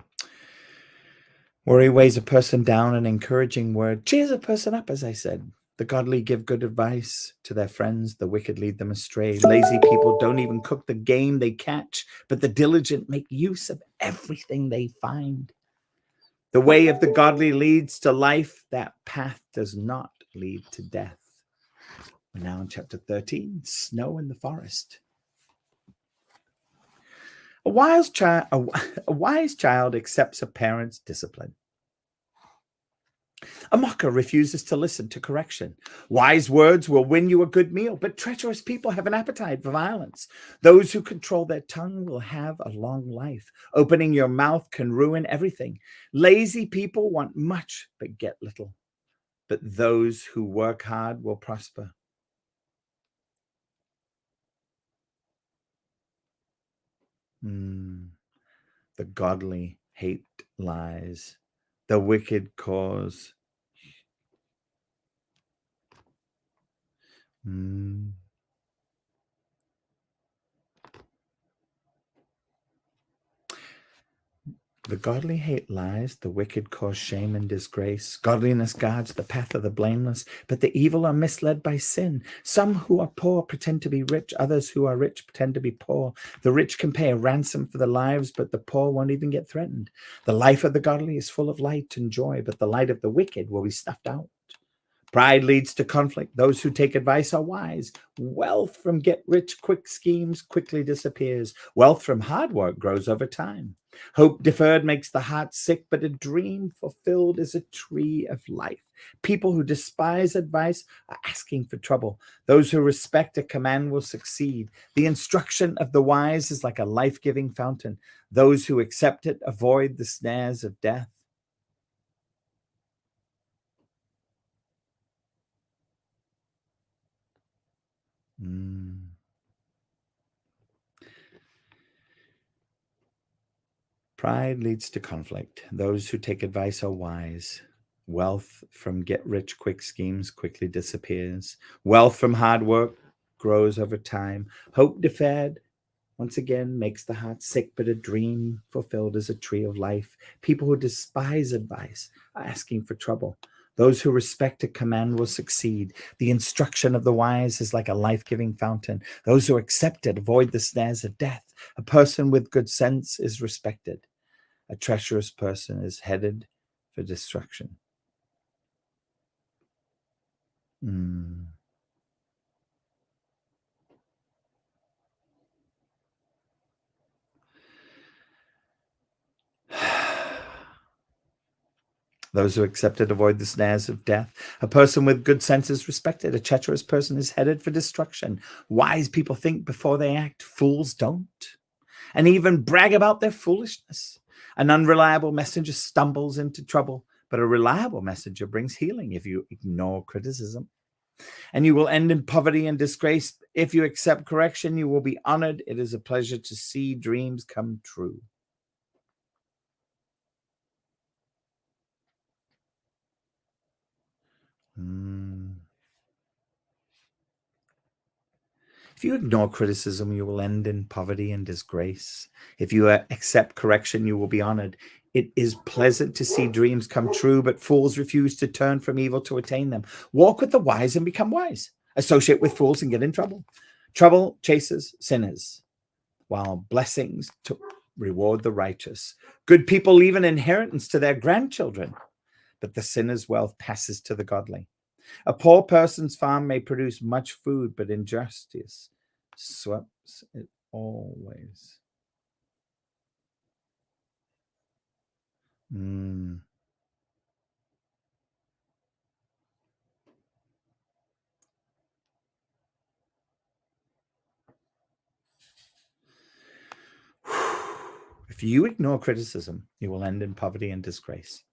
Worry weighs a person down, an encouraging word cheers a person up, as I said. The godly give good advice to their friends, the wicked lead them astray. Lazy people don't even cook the game they catch, but the diligent make use of everything they find. The way of the godly leads to life, that path does not lead to death. We're now in chapter 13, Snow in the Forest. A wise child accepts a parent's discipline. A mocker refuses to listen to correction. Wise words will win you a good meal, but treacherous people have an appetite for violence. Those who control their tongue will have a long life. Opening your mouth can ruin everything. Lazy people want much but get little, but those who work hard will prosper. The godly hate lies. The wicked cause. The godly hate lies, the wicked cause shame and disgrace. Godliness guards the path of the blameless, but the evil are misled by sin. Some who are poor pretend to be rich, others who are rich pretend to be poor. The rich can pay a ransom for their lives, but the poor won't even get threatened. The life of the godly is full of light and joy, but the light of the wicked will be snuffed out. Pride leads to conflict. Those who take advice are wise. Wealth from get-rich-quick schemes quickly disappears. Wealth from hard work grows over time. Hope deferred makes the heart sick, but a dream fulfilled is a tree of life. People who despise advice are asking for trouble. Those who respect a command will succeed. The instruction of the wise is like a life-giving fountain. Those who accept it avoid the snares of death. Pride leads to conflict. Those who take advice are wise. Wealth from get-rich-quick schemes quickly disappears. Wealth from hard work grows over time. Hope deferred, once again, makes the heart sick, but a dream fulfilled is a tree of life. People who despise advice are asking for trouble. Those who respect a command will succeed. The instruction of the wise is like a life-giving fountain. Those who accept it avoid the snares of death. A person with good sense is respected. A treacherous person is headed for destruction. Those who accept it avoid the snares of death. A person with good sense is respected. A treacherous person is headed for destruction. Wise people think before they act. Fools don't, and even brag about their foolishness. An unreliable messenger stumbles into trouble, but a reliable messenger brings healing if you ignore criticism. And you will end in poverty and disgrace. If you accept correction, you will be honored. It is a pleasure to see dreams come true. If you ignore criticism, you will end in poverty and disgrace. If you accept correction, you will be honored. It is pleasant to see dreams come true, but fools refuse to turn from evil to attain them. Walk with the wise and become wise. Associate with fools and get in trouble. Trouble chases sinners, while blessings to reward the righteous. Good people leave an inheritance to their grandchildren, but the sinner's wealth passes to the godly. A poor person's farm may produce much food, but injustice sweeps it always. Mm. If you ignore criticism, you will end in poverty and disgrace.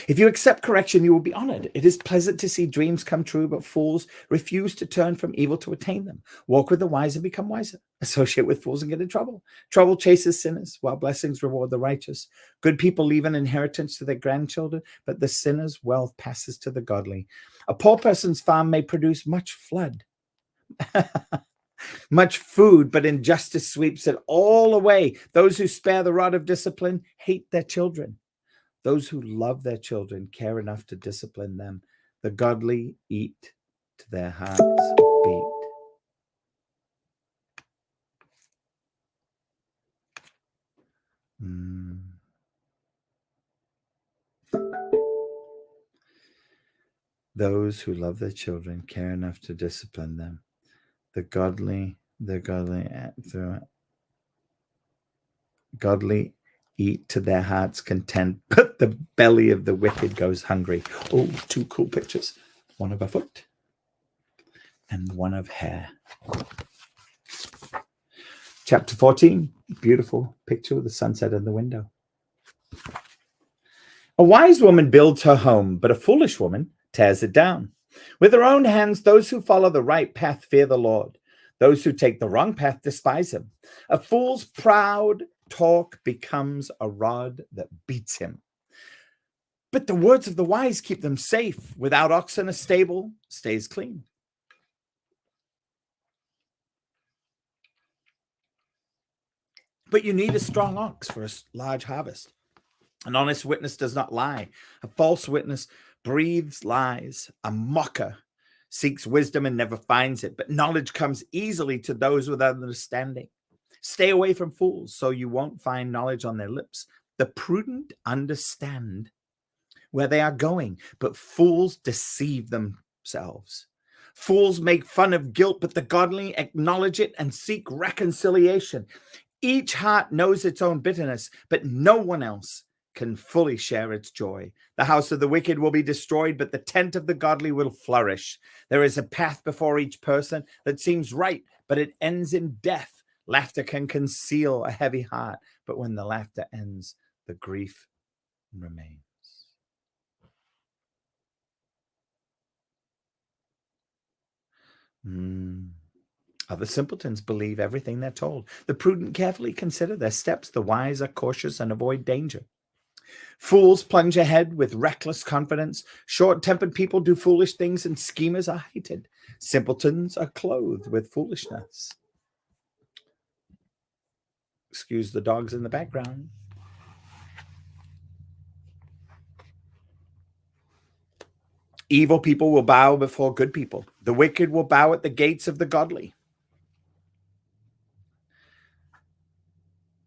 If you accept correction, you will be honored. It is pleasant to see dreams come true, but fools refuse to turn from evil to attain them. Walk with the wise and become wiser. Associate with fools and get in trouble. Trouble chases sinners, while blessings reward the righteous. Good people leave an inheritance to their grandchildren, but the sinner's wealth passes to the godly. A poor person's farm may produce much flood, much food, but injustice sweeps it all away. Those who spare the rod of discipline hate their children. Those who love their children care enough to discipline them. The godly eat to their hearts beat. Those who love their children care enough to discipline them. The godly eat to their heart's content, but the belly of the wicked goes hungry. Oh, two cool pictures. One of a foot and one of hair. Chapter 14, beautiful picture of the sunset in the window. A wise woman builds her home, but a foolish woman tears it down. With her own hands, those who follow the right path fear the Lord. Those who take the wrong path despise him. A fool's proud talk becomes a rod that beats him. But the words of the wise keep them safe. Without oxen, a stable stays clean. But you need a strong ox for a large harvest. An honest witness does not lie. A false witness breathes lies. A mocker seeks wisdom and never finds it, but knowledge comes easily to those with understanding. Stay away from fools, so you won't find knowledge on their lips. The prudent understand where they are going, but fools deceive themselves. Fools make fun of guilt, but the godly acknowledge it and seek reconciliation. Each heart knows its own bitterness, but no one else can fully share its joy. The house of the wicked will be destroyed, but the tent of the godly will flourish. There is a path before each person that seems right, but it ends in death. Laughter can conceal a heavy heart, but when the laughter ends, the grief remains. Other simpletons believe everything they're told. The prudent carefully consider their steps. The wise are cautious and avoid danger. Fools plunge ahead with reckless confidence. Short-tempered people do foolish things, and schemers are hated. Simpletons are clothed with foolishness. Excuse the dogs in the background. Evil people will bow before good people. The wicked will bow at the gates of the godly.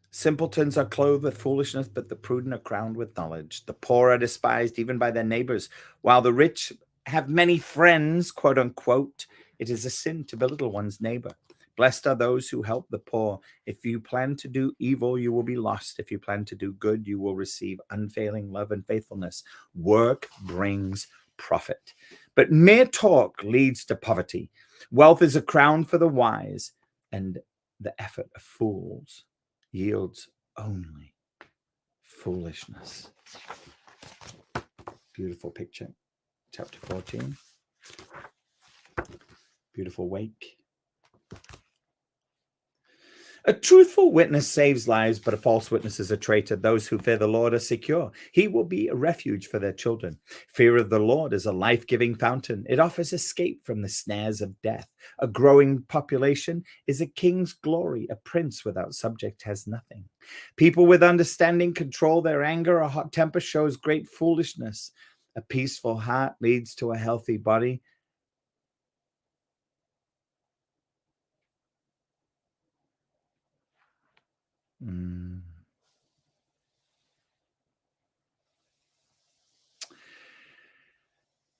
Simpletons are clothed with foolishness, but the prudent are crowned with knowledge. The poor are despised even by their neighbors, while the rich have many friends, quote unquote. It is a sin to belittle one's neighbor. Blessed are those who help the poor. If you plan to do evil, you will be lost. If you plan to do good, you will receive unfailing love and faithfulness. Work brings profit, but mere talk leads to poverty. Wealth is a crown for the wise, and the effort of fools yields only foolishness. Beautiful picture. Chapter 14. Beautiful wake. A truthful witness saves lives, but a false witness is a traitor. Those who fear the Lord are secure. He will be a refuge for their children. Fear of the Lord is a life-giving fountain. It offers escape from the snares of death. A growing population is a king's glory. A prince without subject has nothing. People with understanding control their anger. A hot temper shows great foolishness. A peaceful heart leads to a healthy body.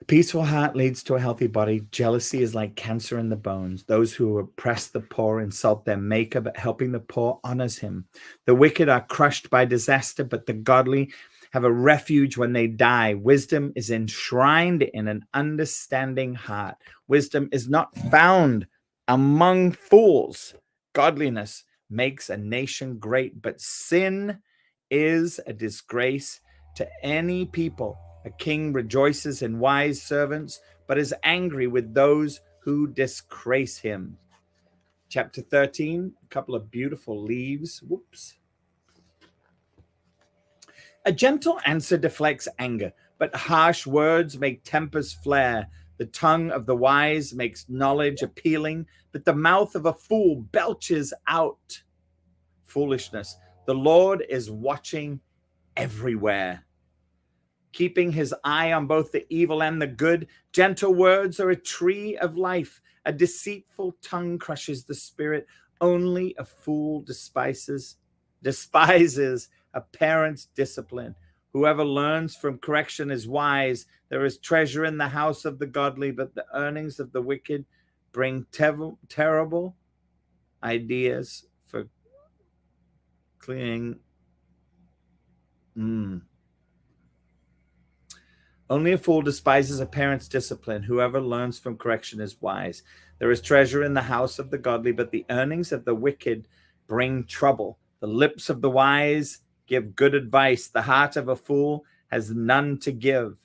A peaceful heart leads to a healthy body. Jealousy is like cancer in the bones. Those who oppress the poor insult their maker, but helping the poor honors him. The wicked are crushed by disaster, but the godly have a refuge when they die. Wisdom is enshrined in an understanding heart. Wisdom is not found among fools. Godliness makes a nation great, but sin is a disgrace to any people. A king rejoices in wise servants, but is angry with those who disgrace him. Chapter 13, a couple of beautiful leaves. Whoops. A gentle answer deflects anger, but harsh words make tempers flare. The tongue of the wise makes knowledge appealing, but the mouth of a fool belches out foolishness. The Lord is watching everywhere, keeping his eye on both the evil and the good. Gentle words are a tree of life. A deceitful tongue crushes the spirit. Only a fool despises a parent's discipline. Whoever learns from correction is wise. There is treasure in the house of the godly, but the earnings of the wicked bring terrible ideas for cleaning. Only a fool despises a parent's discipline. Whoever learns from correction is wise. There is treasure in the house of the godly, but the earnings of the wicked bring trouble. The lips of the wise give good advice. The heart of a fool has none to give.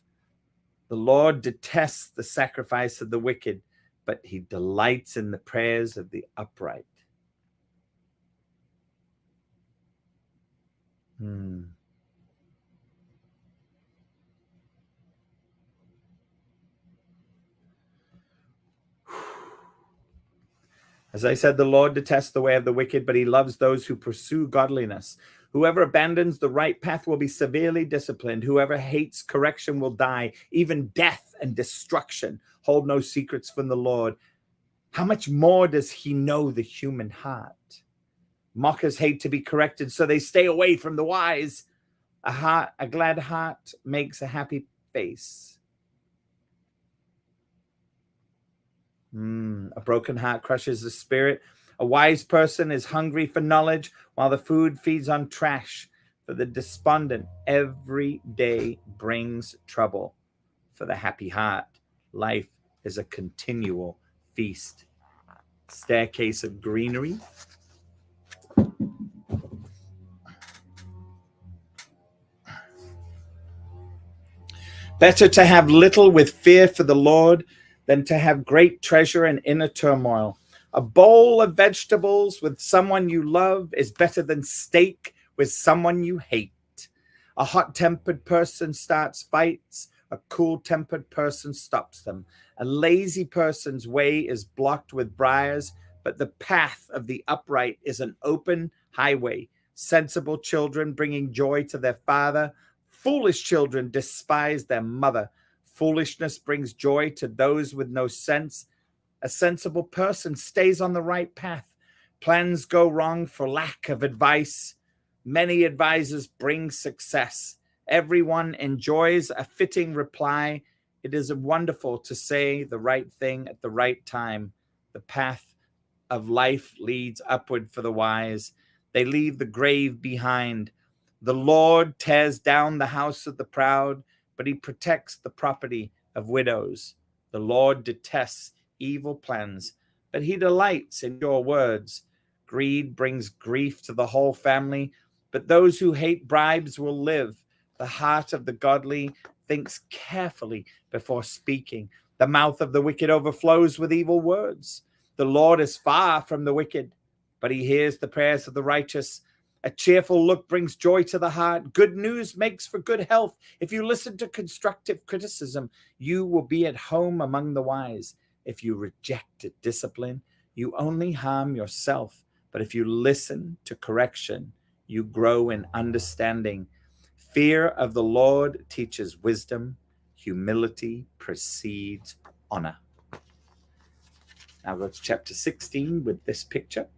The Lord detests the sacrifice of the wicked, but he delights in the prayers of the upright. As I said, the Lord detests the way of the wicked, but he loves those who pursue godliness. Whoever abandons the right path will be severely disciplined. Whoever hates correction will die. Even death and destruction hold no secrets from the Lord. How much more does he know the human heart? Mockers hate to be corrected, so they stay away from the wise. A glad heart makes a happy face. A broken heart crushes the spirit. A wise person is hungry for knowledge, while the food feeds on trash. For the despondent, every day brings trouble. For the happy heart, life is a continual feast. Staircase of greenery. Better to have little with fear for the Lord than to have great treasure and inner turmoil. A bowl of vegetables with someone you love is better than steak with someone you hate. A hot-tempered person starts fights. A cool-tempered person stops them. A lazy person's way is blocked with briars, but the path of the upright is an open highway. Sensible children bringing joy to their father. Foolish children despise their mother. Foolishness brings joy to those with no sense. A sensible person stays on the right path. Plans go wrong for lack of advice. Many advisors bring success. Everyone enjoys a fitting reply. It is wonderful to say the right thing at the right time. The path of life leads upward for the wise. They leave the grave behind. The Lord tears down the house of the proud, but he protects the property of widows. The Lord detests evil plans, but he delights in your words. Greed brings grief to the whole family, but those who hate bribes will live. The heart of the godly thinks carefully before speaking. The mouth of the wicked overflows with evil words. The Lord is far from the wicked, but he hears the prayers of the righteous. A cheerful look brings joy to the heart. Good news makes for good health. If you listen to constructive criticism, you will be at home among the wise. If you reject discipline, you only harm yourself. But if you listen to correction, you grow in understanding. Fear of the Lord teaches wisdom. Humility precedes honor. Now go to chapter 16 with this picture.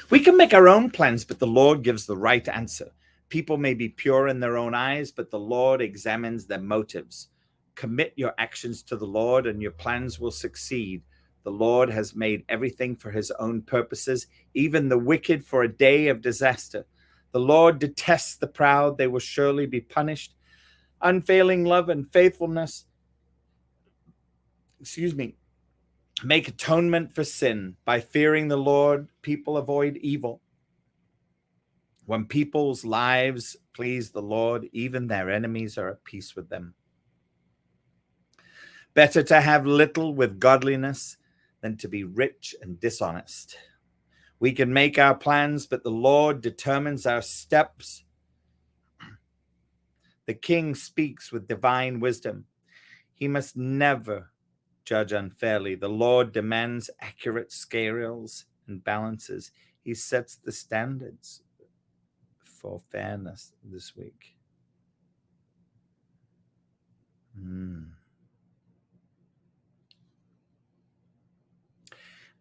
We can make our own plans, but the Lord gives the right answer. People may be pure in their own eyes, but the Lord examines their motives. Commit your actions to the Lord, and your plans will succeed. The Lord has made everything for his own purposes, even the wicked for a day of disaster. The Lord detests the proud. They will surely be punished. Unfailing love and faithfulness, make atonement for sin. By fearing the Lord, people avoid evil. When people's lives please the Lord, even their enemies are at peace with them. Better to have little with godliness than to be rich and dishonest. We can make our plans, but the Lord determines our steps. The king speaks with divine wisdom. He must never judge unfairly. The Lord demands accurate scales and balances. He sets the standards for fairness this week.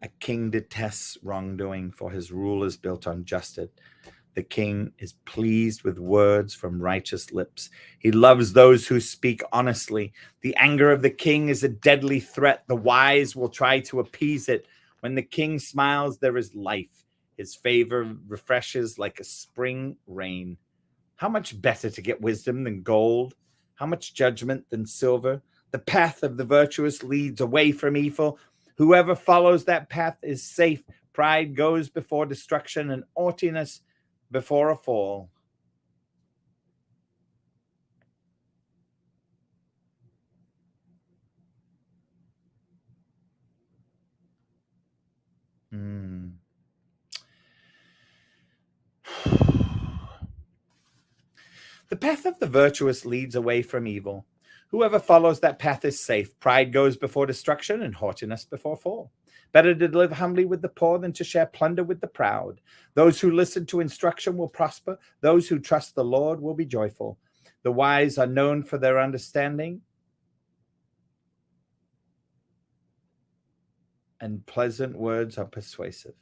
A king detests wrongdoing, for his rule is built on justice. The king is pleased with words from righteous lips. He loves those who speak honestly. The anger of the king is a deadly threat. The wise will try to appease it. When the king smiles, there is life. His favor refreshes like a spring rain. How much better to get wisdom than gold? How much judgment than silver? The path of the virtuous leads away from evil. Whoever follows that path is safe. Pride goes before destruction, and haughtiness before a fall. The path of the virtuous leads away from evil. Whoever follows that path is safe. Pride goes before destruction, and haughtiness before fall. Better to live humbly with the poor than to share plunder with the proud. Those who listen to instruction will prosper. Those who trust the Lord will be joyful. The wise are known for their understanding, and pleasant words are persuasive.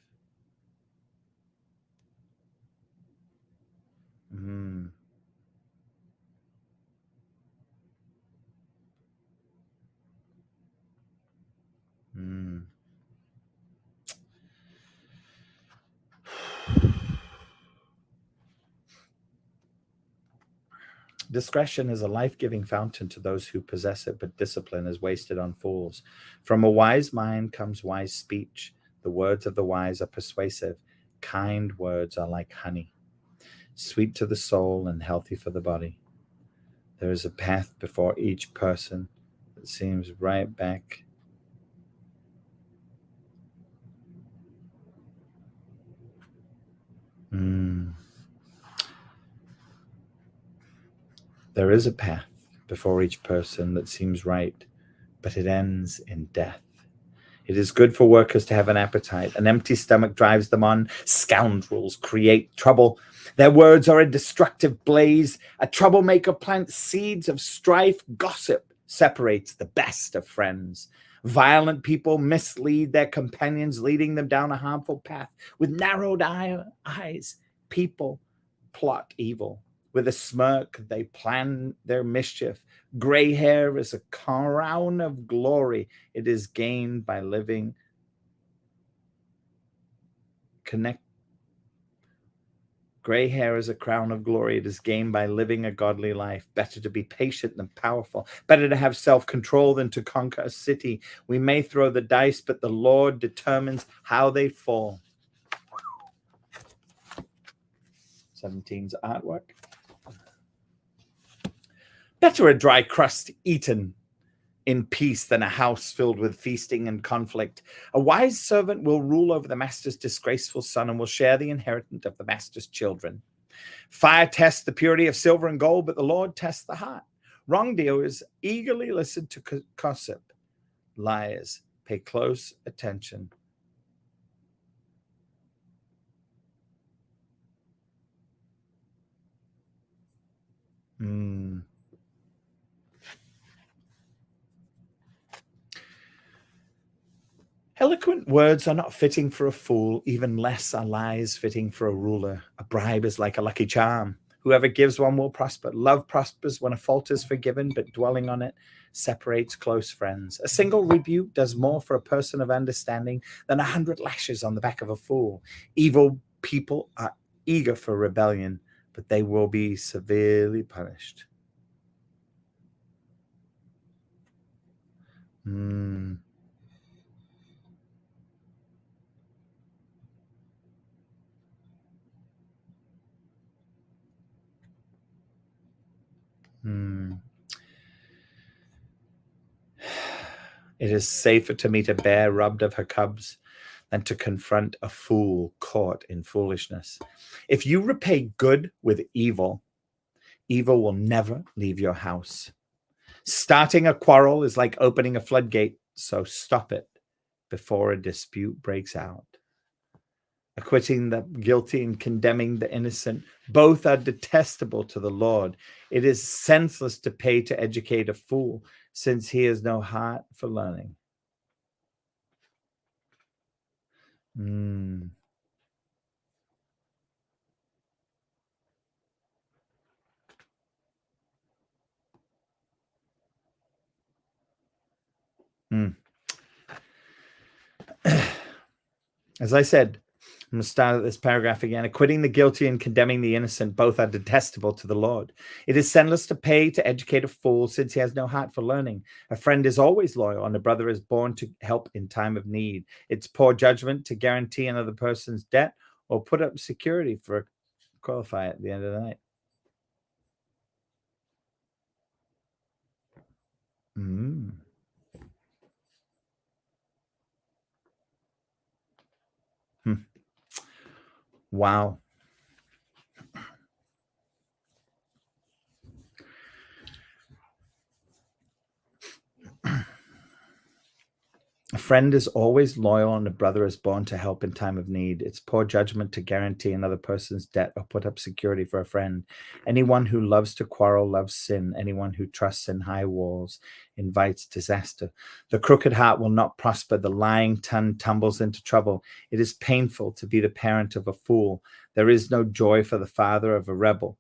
Discretion is a life-giving fountain to those who possess it, but discipline is wasted on fools. From a wise mind comes wise speech. The words of the wise are persuasive. Kind words are like honey, sweet to the soul and healthy for the body. There is a path before each person that seems right back. There is a path before each person that seems right, but it ends in death. It is good for workers to have an appetite. An empty stomach drives them on. Scoundrels create trouble. Their words are a destructive blaze. A troublemaker plants seeds of strife. Gossip separates the best of friends. Violent people mislead their companions, leading them down a harmful path. With narrowed eyes, people plot evil. With a smirk, they plan their mischief. Gray hair is a crown of glory. It is gained by living Gray hair is a crown of glory. It is gained by living a godly life. Better to be patient than powerful. Better to have self-control than to conquer a city. We may throw the dice, but the Lord determines how they fall. 17's artwork. Better a dry crust eaten in peace than a house filled with feasting and conflict. A wise servant will rule over the master's disgraceful son and will share the inheritance of the master's children. Fire tests the purity of silver and gold, but the Lord tests the heart. Wrongdoers eagerly listen to gossip. Liars pay close attention. Eloquent words are not fitting for a fool, even less are lies fitting for a ruler. A bribe is like a lucky charm. Whoever gives one will prosper. Love prospers when a fault is forgiven, but dwelling on it separates close friends. A single rebuke does more for a person of understanding than 100 lashes on the back of a fool. Evil people are eager for rebellion, but they will be severely punished. It is safer to meet a bear robbed of her cubs than to confront a fool caught in foolishness. If you repay good with evil, evil will never leave your house. Starting a quarrel is like opening a floodgate, so stop it before a dispute breaks out. Acquitting the guilty and condemning the innocent, both are detestable to the Lord. It is senseless to pay to educate a fool, since he has no heart for learning. As I said, I'm going to start at this paragraph again. Acquitting the guilty and condemning the innocent, both are detestable to the Lord. It is senseless to pay to educate a fool, since he has no heart for learning. A friend is always loyal, and a brother is born to help in time of need. It's poor judgment to guarantee another person's debt or put up security for a qualifier at the end of the night. Wow. A friend is always loyal, and a brother is born to help in time of need. It's poor judgment to guarantee another person's debt or put up security for a friend. Anyone who loves to quarrel loves sin. Anyone who trusts in high walls invites disaster. The crooked heart will not prosper. The lying tongue tumbles into trouble. It is painful to be the parent of a fool. There is no joy for the father of a rebel.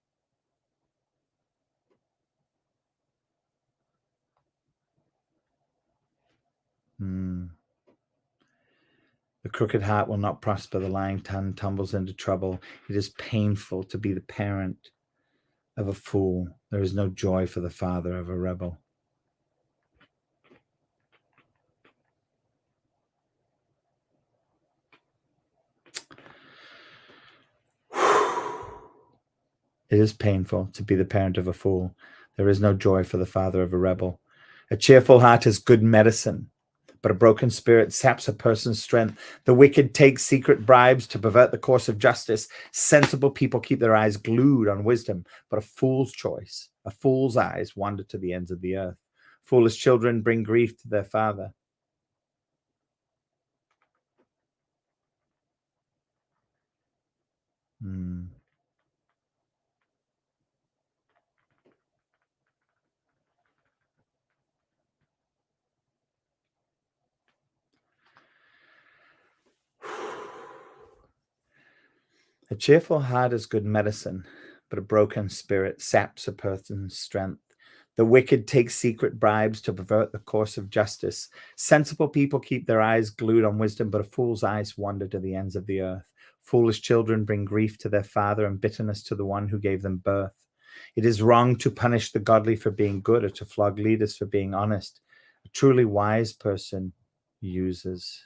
The crooked heart will not prosper. The lying tongue tumbles into trouble. It is painful to be the parent of a fool. There is no joy for the father of a rebel. It is painful to be the parent of a fool. There is no joy for the father of a rebel. A cheerful heart is good medicine, but a broken spirit saps a person's strength. The wicked take secret bribes to pervert the course of justice. Sensible people keep their eyes glued on wisdom, but a fool's eyes wander to the ends of the earth. Foolish children bring grief to their father. A cheerful heart is good medicine, but a broken spirit saps a person's strength. The wicked take secret bribes to pervert the course of justice. Sensible people keep their eyes glued on wisdom, but a fool's eyes wander to the ends of the earth. Foolish children bring grief to their father and bitterness to the one who gave them birth. It is wrong to punish the godly for being good or to flog leaders for being honest. A truly wise person uses.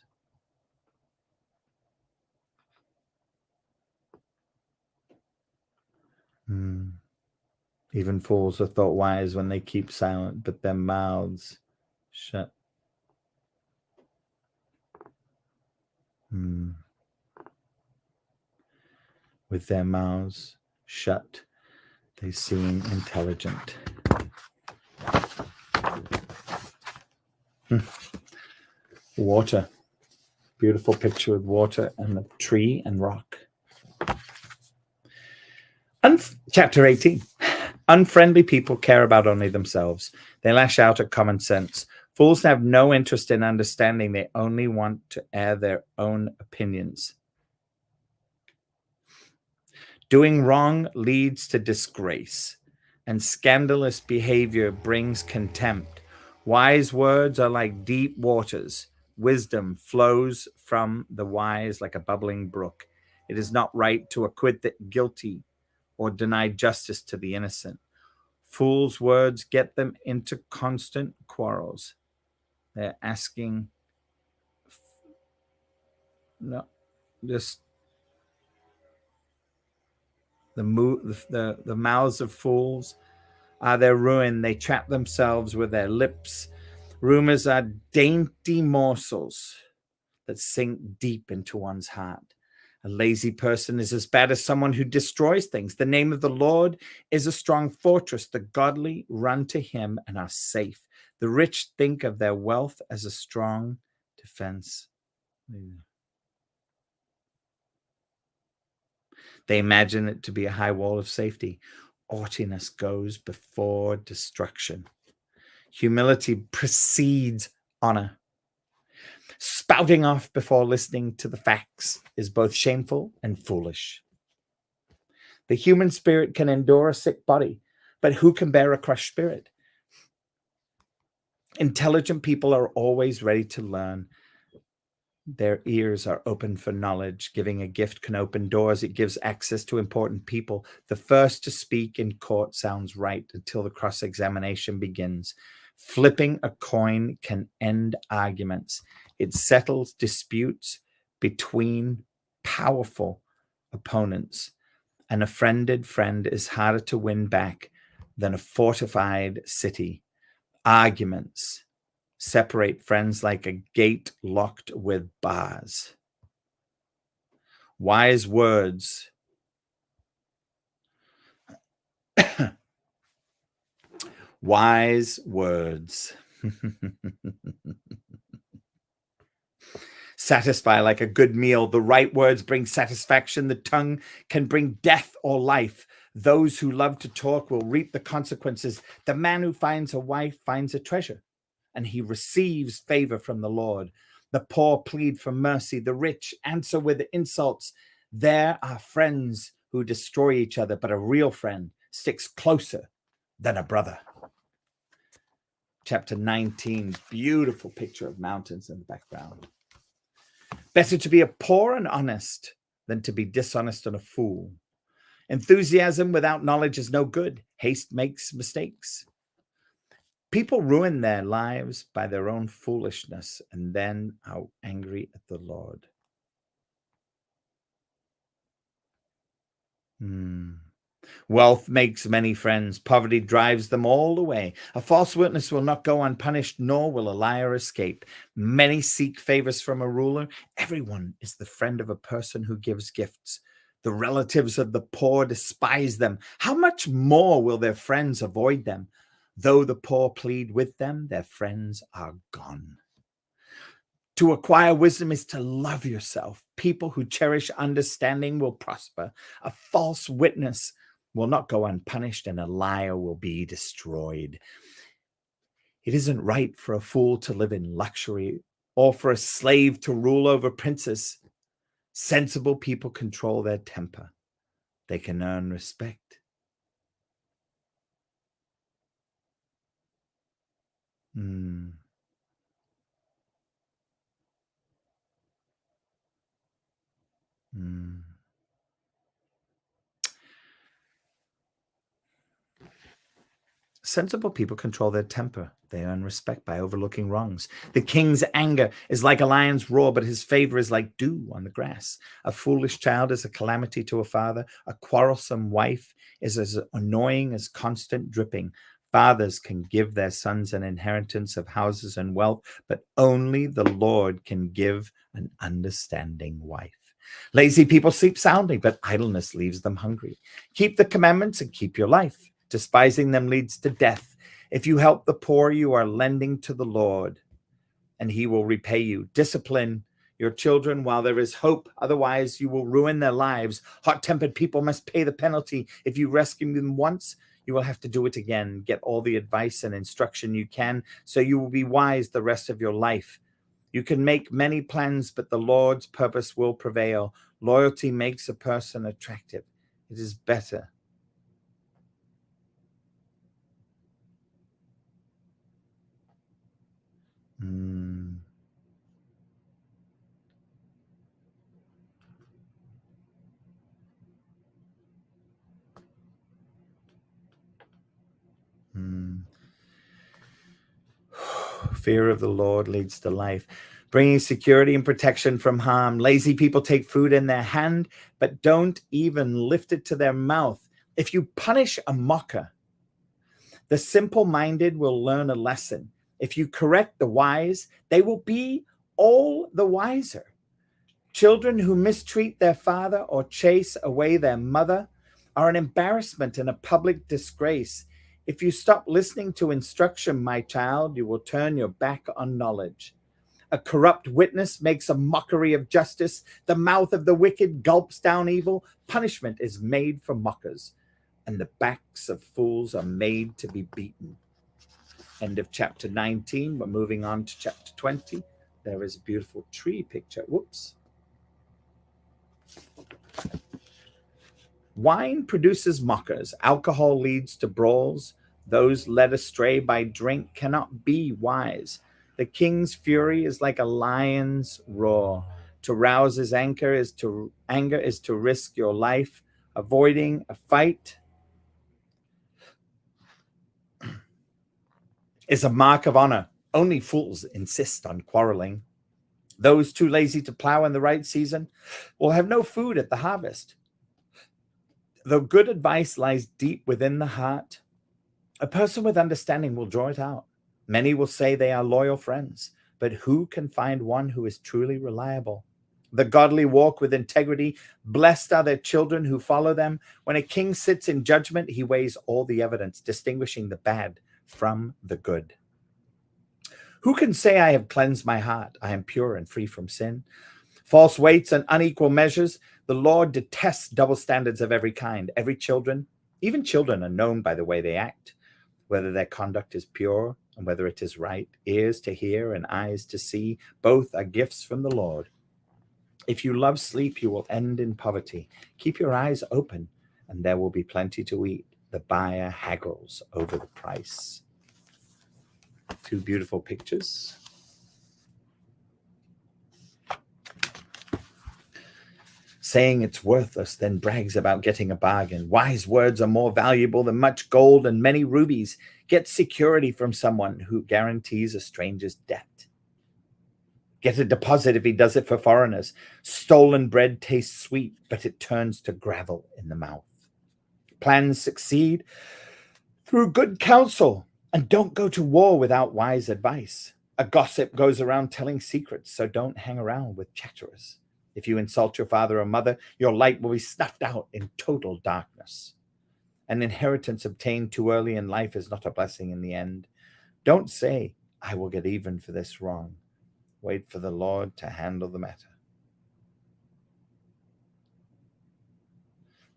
Even fools are thought wise when they keep silent, but their mouths shut. With their mouths shut, they seem intelligent. Water. Beautiful picture of water and a tree and rock. Chapter 18. Unfriendly people care about only themselves. They lash out at common sense. Fools have no interest in understanding. They only want to air their own opinions. Doing wrong leads to disgrace, and scandalous behavior brings contempt. Wise words are like deep waters. Wisdom flows from the wise like a bubbling brook. It is not right to acquit the guilty or deny justice to the innocent. Fools' words get them into constant quarrels. They're asking, no, just the mouths of fools are their ruin. They trap themselves with their lips. Rumors are dainty morsels that sink deep into one's heart. A lazy person is as bad as someone who destroys things. The name of the Lord is a strong fortress. The godly run to him and are safe. The rich think of their wealth as a strong defense. They imagine it to be a high wall of safety. Haughtiness goes before destruction. Humility precedes honor. Spouting off before listening to the facts is both shameful and foolish. The human spirit can endure a sick body, but who can bear a crushed spirit? Intelligent people are always ready to learn. Their ears are open for knowledge. Giving a gift can open doors. It gives access to important people. The first to speak in court sounds right until the cross-examination begins. Flipping a coin can end arguments. It settles disputes between powerful opponents. And a friended friend is harder to win back than a fortified city. Arguments separate friends like a gate locked with bars. Wise words wise words satisfy like a good meal. The right words bring satisfaction. The tongue can bring death or life. Those who love to talk will reap the consequences. The man who finds a wife finds a treasure, and he receives favor from the Lord. The poor plead for mercy. The rich answer with insults. There are friends who destroy each other, but a real friend sticks closer than a brother. Chapter 19, beautiful picture of mountains in the background. Better to be a poor and honest than to be dishonest and a fool. Enthusiasm without knowledge is no good. Haste makes mistakes. People ruin their lives by their own foolishness and then are angry at the Lord. Wealth makes many friends. Poverty drives them all away. A false witness will not go unpunished, nor will a liar escape. Many seek favors from a ruler. Everyone is the friend of a person who gives gifts. The relatives of the poor despise them. How much more will their friends avoid them? Though the poor plead with them, their friends are gone. To acquire wisdom is to love yourself. People who cherish understanding will prosper. A false witness will not go unpunished, and a liar will be destroyed. It isn't right for a fool to live in luxury or for a slave to rule over princes. Sensible people control their temper. They can earn respect. Sensible people control their temper. They earn respect by overlooking wrongs. The king's anger is like a lion's roar, but his favor is like dew on the grass. A foolish child is a calamity to a father. A quarrelsome wife is as annoying as constant dripping. Fathers can give their sons an inheritance of houses and wealth, but only the Lord can give an understanding wife. Lazy people sleep soundly, but idleness leaves them hungry. Keep the commandments and keep your life. Despising them leads to death. If you help the poor, you are lending to the Lord, and he will repay you. Discipline your children while there is hope. Otherwise, you will ruin their lives. Hot-tempered people must pay the penalty. If you rescue them once, you will have to do it again. Get all the advice and instruction you can, so you will be wise the rest of your life. You can make many plans, but the Lord's purpose will prevail. Loyalty makes a person attractive. It is better. Fear of the Lord leads to life, bringing security and protection from harm. Lazy people take food in their hand, but don't even lift it to their mouth. If you punish a mocker, the simple-minded will learn a lesson. If you correct the wise, they will be all the wiser. Children who mistreat their father or chase away their mother are an embarrassment and a public disgrace. If you stop listening to instruction, my child, you will turn your back on knowledge. A corrupt witness makes a mockery of justice. The mouth of the wicked gulps down evil. Punishment is made for mockers, and the backs of fools are made to be beaten. End of chapter 19. We're moving on to chapter 20. There is a beautiful tree picture. Whoops. Wine produces mockers. Alcohol leads to brawls. Those led astray by drink cannot be wise. The king's fury is like a lion's roar. To rouse his anger is to risk your life. Avoiding a fight is a mark of honor. Only fools insist on quarreling. Those too lazy to plow in the right season will have no food at the harvest. Though good advice lies deep within the heart, a person with understanding will draw it out. Many will say they are loyal friends, but who can find one who is truly reliable? The godly walk with integrity. Blessed are their children who follow them. When a king sits in judgment, he weighs all the evidence, distinguishing the bad from the good. Who can say, I have cleansed my heart, I am pure and free from sin? False weights and unequal measures. The Lord detests double standards of every kind. Even children are known by the way they act, whether their conduct is pure and whether it is right. Ears to hear and eyes to see, both are gifts from the Lord. If you love sleep, you will end in poverty. Keep your eyes open, and there will be plenty to eat. The buyer haggles over the price. Two beautiful pictures. Saying it's worthless, then brags about getting a bargain. Wise words are more valuable than much gold and many rubies. Get security from someone who guarantees a stranger's debt. Get a deposit if he does it for foreigners. Stolen bread tastes sweet, but it turns to gravel in the mouth. Plans succeed through good counsel, and don't go to war without wise advice. A gossip goes around telling secrets, so don't hang around with chatterers. If you insult your father or mother, your light will be snuffed out in total darkness. An inheritance obtained too early in life is not a blessing in the end. Don't say, I will get even for this wrong. Wait for the Lord to handle the matter.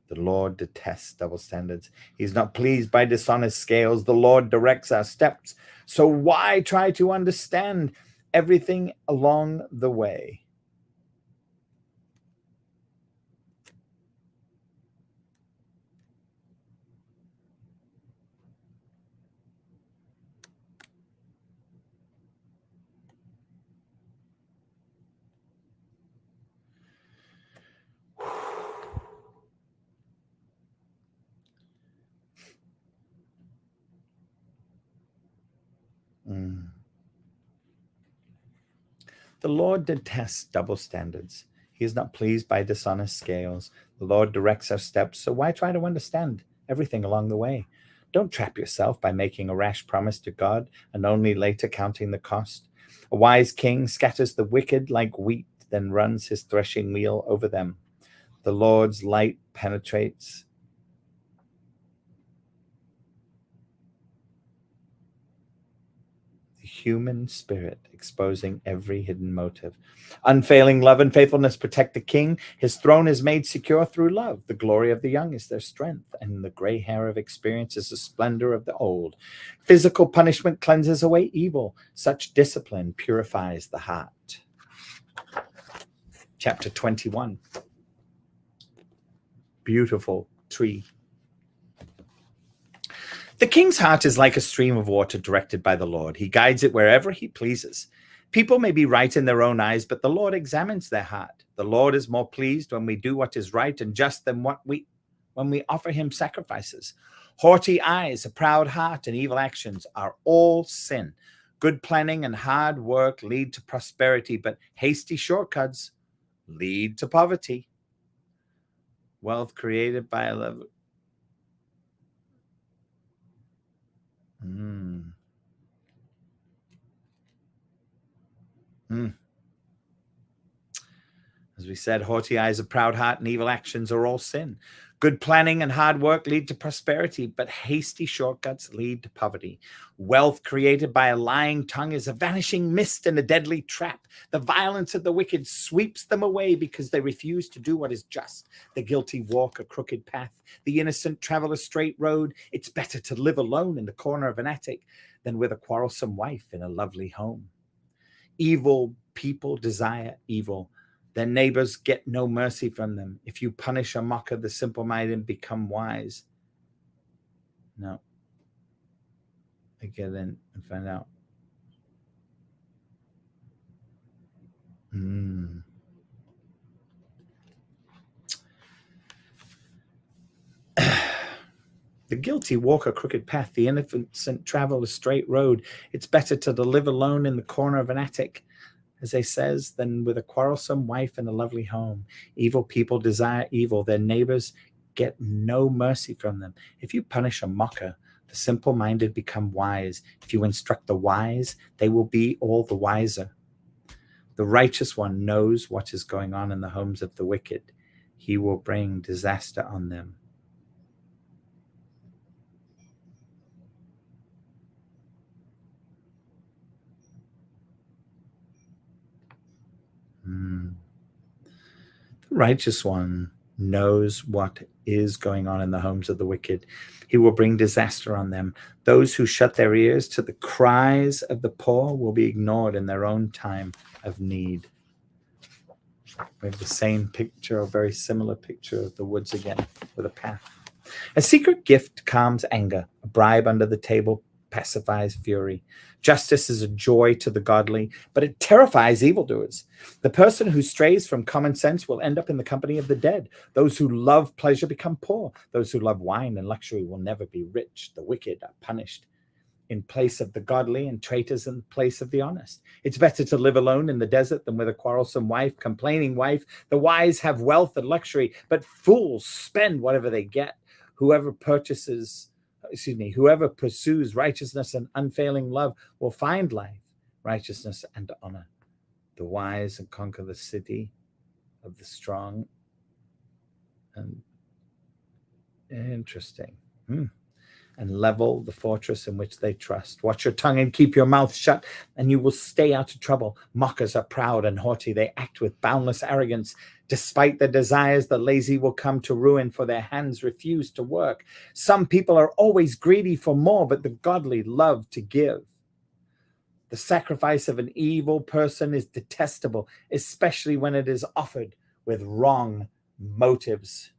The Lord detests double standards. He's not pleased by dishonest scales. The Lord directs our steps. So why try to understand everything along the way? The Lord detests double standards. He is not pleased by dishonest scales. The Lord directs our steps, so why try to understand everything along the way? Don't trap yourself by making a rash promise to God and only later counting the cost. A wise king scatters the wicked like wheat, then runs his threshing wheel over them. The Lord's light penetrates the human spirit, exposing every hidden motive. Unfailing love and faithfulness protect the king. His throne is made secure through love. The glory of the young is their strength, and the gray hair of experience is the splendor of the old. Physical punishment cleanses away evil. Such discipline purifies the heart. Chapter 21. Beautiful tree. The king's heart is like a stream of water directed by the Lord. He guides it wherever he pleases. People may be right in their own eyes, but the Lord examines their heart. The Lord is more pleased when we do what is right and just than when we offer him sacrifices. Haughty eyes, a proud heart, and evil actions are all sin. Good planning and hard work lead to prosperity, but hasty shortcuts lead to poverty. Wealth created by a love. As we said, haughty eyes, a proud heart, and evil actions are all sin. Good planning and hard work lead to prosperity, but hasty shortcuts lead to poverty. Wealth created by a lying tongue is a vanishing mist and a deadly trap. The violence of the wicked sweeps them away because they refuse to do what is just. The guilty walk a crooked path. The innocent travel a straight road. It's better to live alone in the corner of an attic than with a quarrelsome wife in a lovely home. Evil people desire evil. Their neighbors get no mercy from them. If you punish a mocker, the simple-minded become wise. No. I get in and find out. The guilty walk a crooked path. The innocent travel a straight road. It's better to live alone in the corner of an attic, as they says, than with a quarrelsome wife in a lovely home. Evil people desire evil. Their neighbors get no mercy from them. If you punish a mocker, the simple-minded become wise. If you instruct the wise, they will be all the wiser. The righteous one knows what is going on in the homes of the wicked. He will bring disaster on them. The righteous one knows what is going on in the homes of the wicked. He will bring disaster on them. Those who shut their ears to the cries of the poor will be ignored in their own time of need. We have the same picture, a very similar picture of the woods again, with a path. A secret gift calms anger. A bribe under the table pacifies fury. Justice is a joy to the godly, but it terrifies evildoers. The person who strays from common sense will end up in the company of the dead. Those who love pleasure become poor. Those who love wine and luxury will never be rich. The wicked are punished in place of the godly, and traitors in place of the honest. It's better to live alone in the desert than with a quarrelsome wife, complaining wife. The wise have wealth and luxury, but fools spend whatever they get. Whoever pursues righteousness and unfailing love will find life, righteousness, and honor. The wise and conquer the city of the strong. And interesting. And level the fortress in which they trust. Watch your tongue and keep your mouth shut, and you will stay out of trouble. Mockers are proud and haughty. They act with boundless arrogance. Despite their desires, the lazy will come to ruin, for their hands refuse to work. Some people are always greedy for more, but the godly love to give. The sacrifice of an evil person is detestable, especially when it is offered with wrong motives.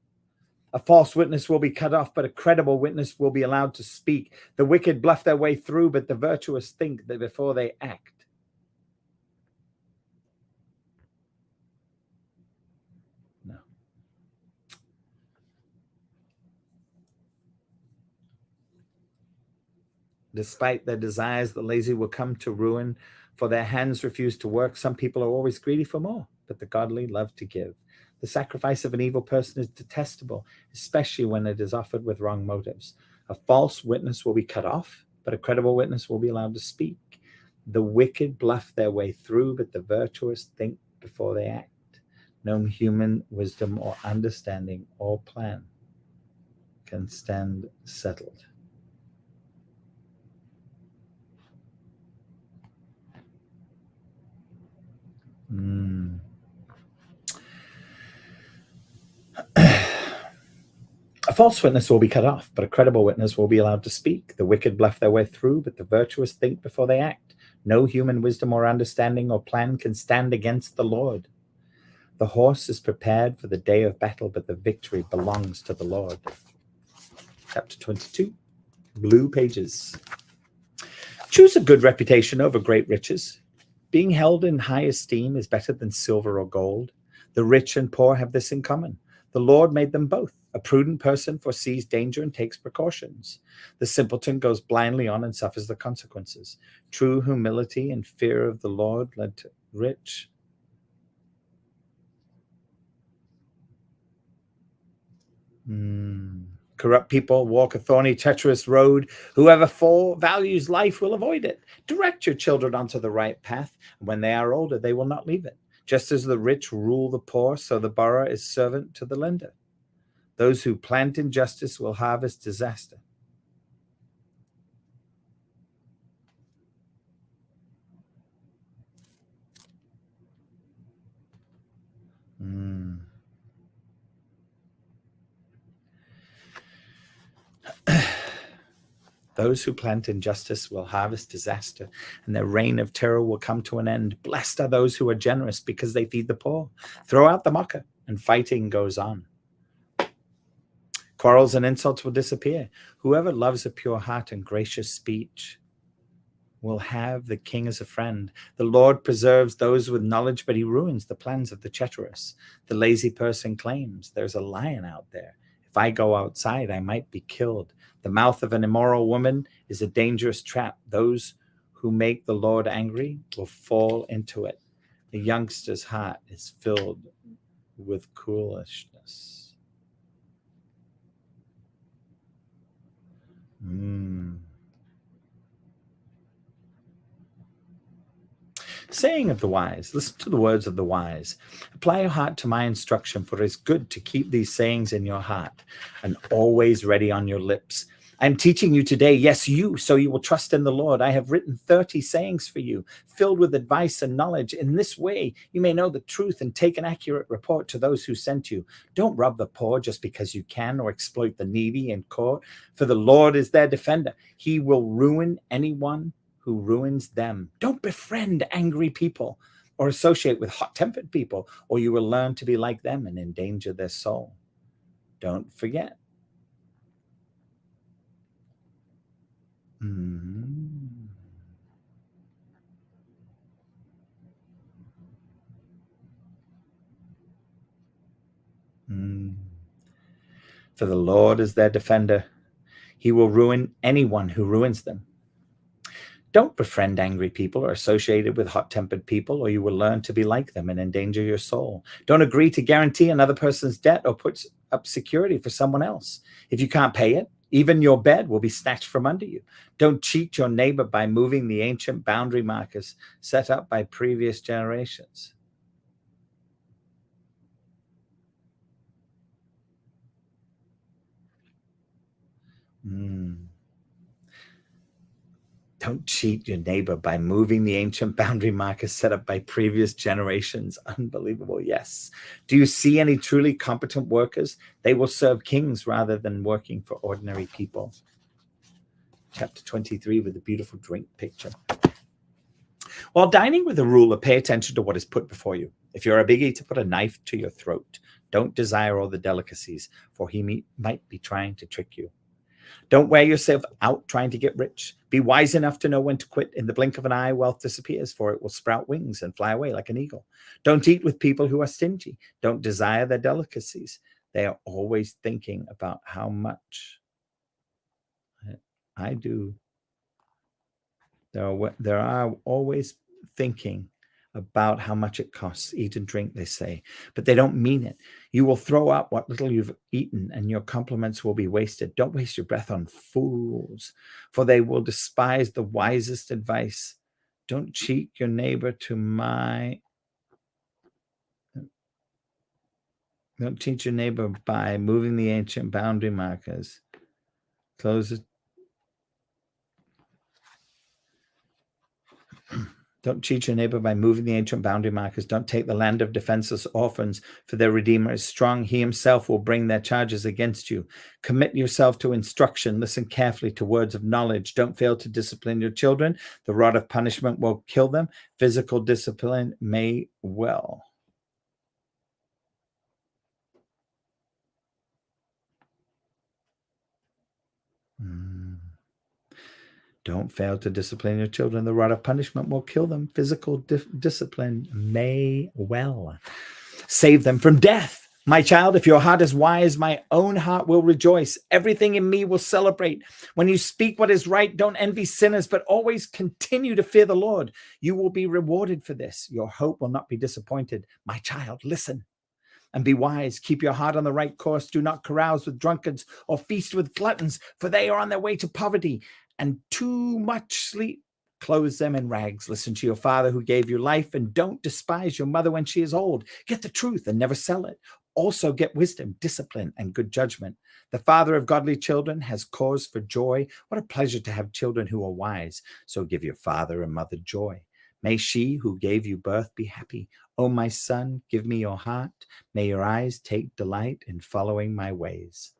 A false witness will be cut off, but a credible witness will be allowed to speak. The wicked bluff their way through, but the virtuous think that before they act. No. Despite their desires, the lazy will come to ruin, for their hands refuse to work. Some people are always greedy for more, but the godly love to give. The sacrifice of an evil person is detestable, especially when it is offered with wrong motives. A false witness will be cut off, but a credible witness will be allowed to speak. The wicked bluff their way through, but the virtuous think before they act. No human wisdom or understanding or plan can stand settled. A false witness will be cut off, but a credible witness will be allowed to speak. The wicked bluff their way through, but the virtuous think before they act. No human wisdom or understanding or plan can stand against the Lord. The horse is prepared for the day of battle, but the victory belongs to the Lord. Chapter 22, blue pages. Choose a good reputation over great riches. Being held in high esteem is better than silver or gold. The rich and poor have this in common. The Lord made them both. A prudent person foresees danger and takes precautions. The simpleton goes blindly on and suffers the consequences. True humility and fear of the Lord led to rich. Corrupt people walk a thorny, treacherous road. Whoever values life will avoid it. Direct your children onto the right path. When they are older, they will not leave it. Just as the rich rule the poor, so the borrower is servant to the lender. Those who plant injustice will harvest disaster. Those who plant injustice will harvest disaster, and their reign of terror will come to an end. Blessed are those who are generous, because they feed the poor. Throw out the mocker, and fighting goes on. Quarrels and insults will disappear. Whoever loves a pure heart and gracious speech will have the king as a friend. The Lord preserves those with knowledge, but he ruins the plans of the treacherous. The lazy person claims, there's a lion out there. If I go outside, I might be killed. The mouth of an immoral woman is a dangerous trap. Those who make the Lord angry will fall into it. The youngster's heart is filled with foolishness. Saying of the wise, listen to the words of the wise. Apply your heart to my instruction, for it is good to keep these sayings in your heart and always ready on your lips. I am teaching you today, yes, you, so you will trust in the Lord. I have written 30 sayings for you, filled with advice and knowledge. In this way, you may know the truth and take an accurate report to those who sent you. Don't rob the poor just because you can, or exploit the needy in court, for the Lord is their defender. He will ruin anyone who ruins them. Don't befriend angry people or associate with hot-tempered people, or you will learn to be like them and endanger their soul. Don't forget. For the Lord is their defender. He will ruin anyone who ruins them. Don't befriend angry people or associate with hot-tempered people, or you will learn to be like them and endanger your soul. Don't agree to guarantee another person's debt or put up security for someone else. If you can't pay it, even your bed will be snatched from under you. Don't cheat your neighbor by moving the ancient boundary markers set up by previous generations. Don't cheat your neighbor by moving the ancient boundary markers set up by previous generations. Unbelievable. Yes. Do you see any truly competent workers? They will serve kings rather than working for ordinary people. Chapter 23 with a beautiful drink picture. While dining with a ruler, pay attention to what is put before you. If you're a big eater, put a knife to your throat. Don't desire all the delicacies, for he might be trying to trick you. Don't wear yourself out trying to get rich. Be wise enough to know when to quit. In the blink of an eye, wealth disappears, for it will sprout wings and fly away like an eagle. Don't eat with people who are stingy. Don't desire their delicacies. They are always thinking about how much. I do. There are always thinking about how much it costs. Eat and drink, they say, but they don't mean it. You will throw out what little you've eaten, and your compliments will be wasted. Don't waste your breath on fools, for they will despise the wisest advice. Don't cheat your neighbor Don't cheat your neighbor by moving the ancient boundary markers. Close it. Don't cheat your neighbor by moving the ancient boundary markers. Don't take the land of defenseless orphans, for their Redeemer is strong. He himself will bring their charges against you. Commit yourself to instruction. Listen carefully to words of knowledge. Don't fail to discipline your children. The rod of punishment will kill them. Physical discipline may well. Don't fail to discipline your children. The rod of punishment will kill them. Physical discipline may well save them from death. My child, if your heart is wise, my own heart will rejoice. Everything in me will celebrate. When you speak what is right, don't envy sinners, but always continue to fear the Lord. You will be rewarded for this. Your hope will not be disappointed. My child, listen and be wise. Keep your heart on the right course. Do not carouse with drunkards or feast with gluttons, for they are on their way to poverty, and too much sleep clothes them in rags. Listen to your father who gave you life, and don't despise your mother when she is old. Get the truth and never sell it. Also get wisdom, discipline, and good judgment. The father of godly children has cause for joy. What a pleasure to have children who are wise. So give your father and mother joy. May she who gave you birth be happy. O my son, give me your heart. May your eyes take delight in following my ways.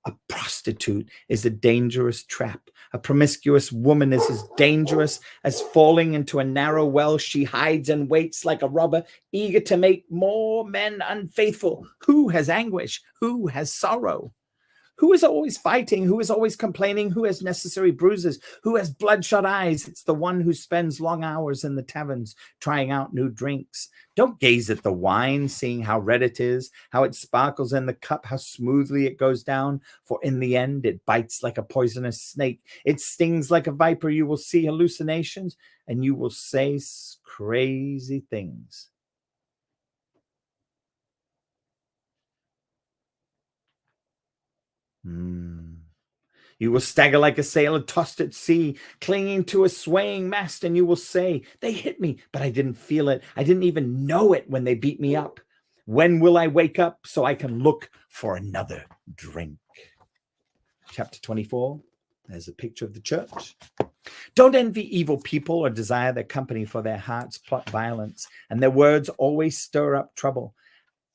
A prostitute is a dangerous trap. A promiscuous woman is as dangerous as falling into a narrow well. She hides and waits like a robber, eager to make more men unfaithful. Who has anguish? Who has sorrow? Who is always fighting? Who is always complaining? Who has necessary bruises? Who has bloodshot eyes? It's the one who spends long hours in the taverns trying out new drinks. Don't gaze at the wine, seeing how red it is, how it sparkles in the cup, how smoothly it goes down. For in the end, it bites like a poisonous snake. It stings like a viper. You will see hallucinations and you will say crazy things. You will stagger like a sailor tossed at sea, clinging to a swaying mast, and you will say, they hit me, but I didn't feel it. I didn't even know it when they beat me up. When will I wake up so I can look for another drink? Chapter 24, there's a picture of the church. Don't envy evil people or desire their company, for their hearts plot violence, and their words always stir up trouble.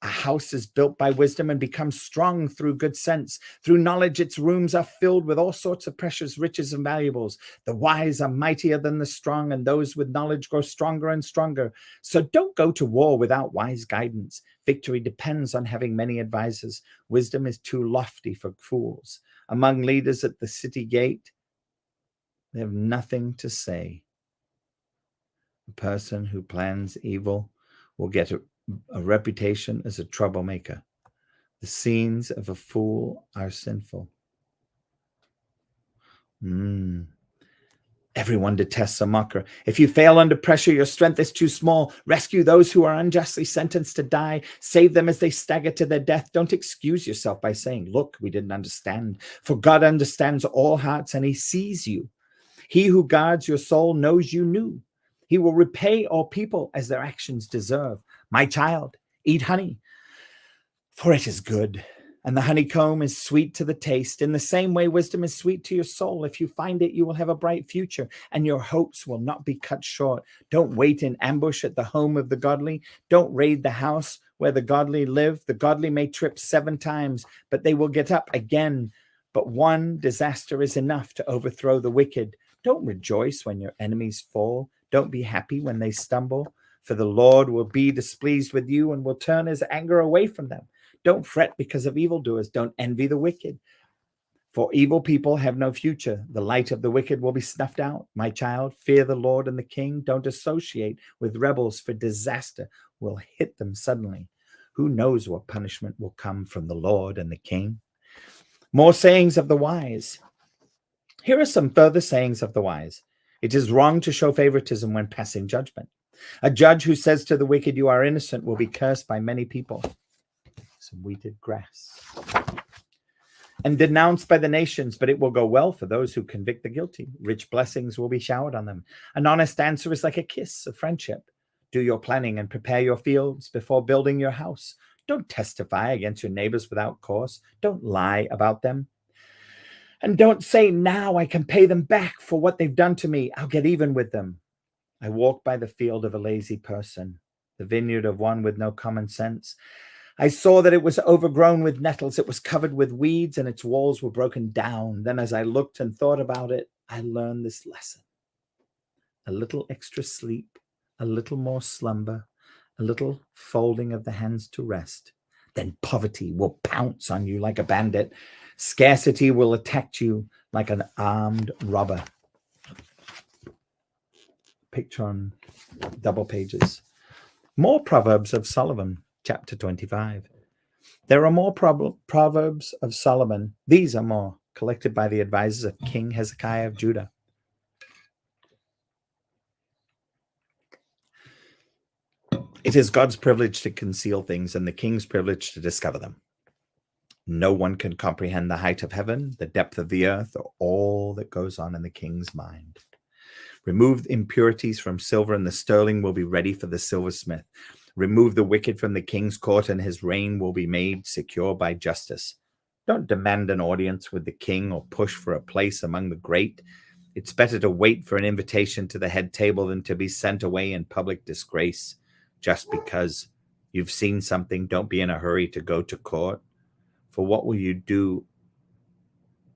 A house is built by wisdom and becomes strong through good sense. Through knowledge, its rooms are filled with all sorts of precious riches and valuables. The wise are mightier than the strong, and those with knowledge grow stronger and stronger. So don't go to war without wise guidance. Victory depends on having many advisors. Wisdom is too lofty for fools. Among leaders at the city gate, they have nothing to say. A person who plans evil will get a reputation as a troublemaker. The scenes of a fool are sinful. Everyone detests a mocker. If you fail under pressure, your strength is too small. Rescue those who are unjustly sentenced to die. Save them as they stagger to their death. Don't excuse yourself by saying, look, we didn't understand. For God understands all hearts and he sees you. He who guards your soul knows you knew. He will repay all people as their actions deserve. My child, eat honey, for it is good, and the honeycomb is sweet to the taste. In the same way, wisdom is sweet to your soul. If you find it, you will have a bright future, and your hopes will not be cut short. Don't wait in ambush at the home of the godly. Don't raid the house where the godly live. The godly may trip 7 times, but they will get up again. But one disaster is enough to overthrow the wicked. Don't rejoice when your enemies fall. Don't be happy when they stumble, for the Lord will be displeased with you and will turn his anger away from them. Don't fret because of evildoers. Don't envy the wicked, for evil people have no future. The light of the wicked will be snuffed out. My child, fear the Lord and the King. Don't associate with rebels, for disaster will hit them suddenly. Who knows what punishment will come from the Lord and the King? More sayings of the wise. Here are some further sayings of the wise. It is wrong to show favoritism when passing judgment. A judge who says to the wicked, you are innocent, will be cursed by many people. Some weeded grass. And denounced by the nations, but it will go well for those who convict the guilty. Rich blessings will be showered on them. An honest answer is like a kiss of friendship. Do your planning and prepare your fields before building your house. Don't testify against your neighbors without cause. Don't lie about them. And don't say, now I can pay them back for what they've done to me. I'll get even with them. I walked by the field of a lazy person, the vineyard of one with no common sense. I saw that it was overgrown with nettles. It was covered with weeds and its walls were broken down. Then as I looked and thought about it, I learned this lesson. A little extra sleep, a little more slumber, a little folding of the hands to rest. Then poverty will pounce on you like a bandit. Scarcity will attack you like an armed robber. picture on double pages. More Proverbs of Solomon, chapter 25. There are more Proverbs of Solomon. These are more, collected by the advisors of King Hezekiah of Judah. It is God's privilege to conceal things and the king's privilege to discover them. No one can comprehend the height of heaven, the depth of the earth, or all that goes on in the king's mind. Remove impurities from silver, and the sterling will be ready for the silversmith. Remove the wicked from the king's court, and his reign will be made secure by justice. Don't demand an audience with the king or push for a place among the great. It's better to wait for an invitation to the head table than to be sent away in public disgrace. Just because you've seen something, don't be in a hurry to go to court. For what will you do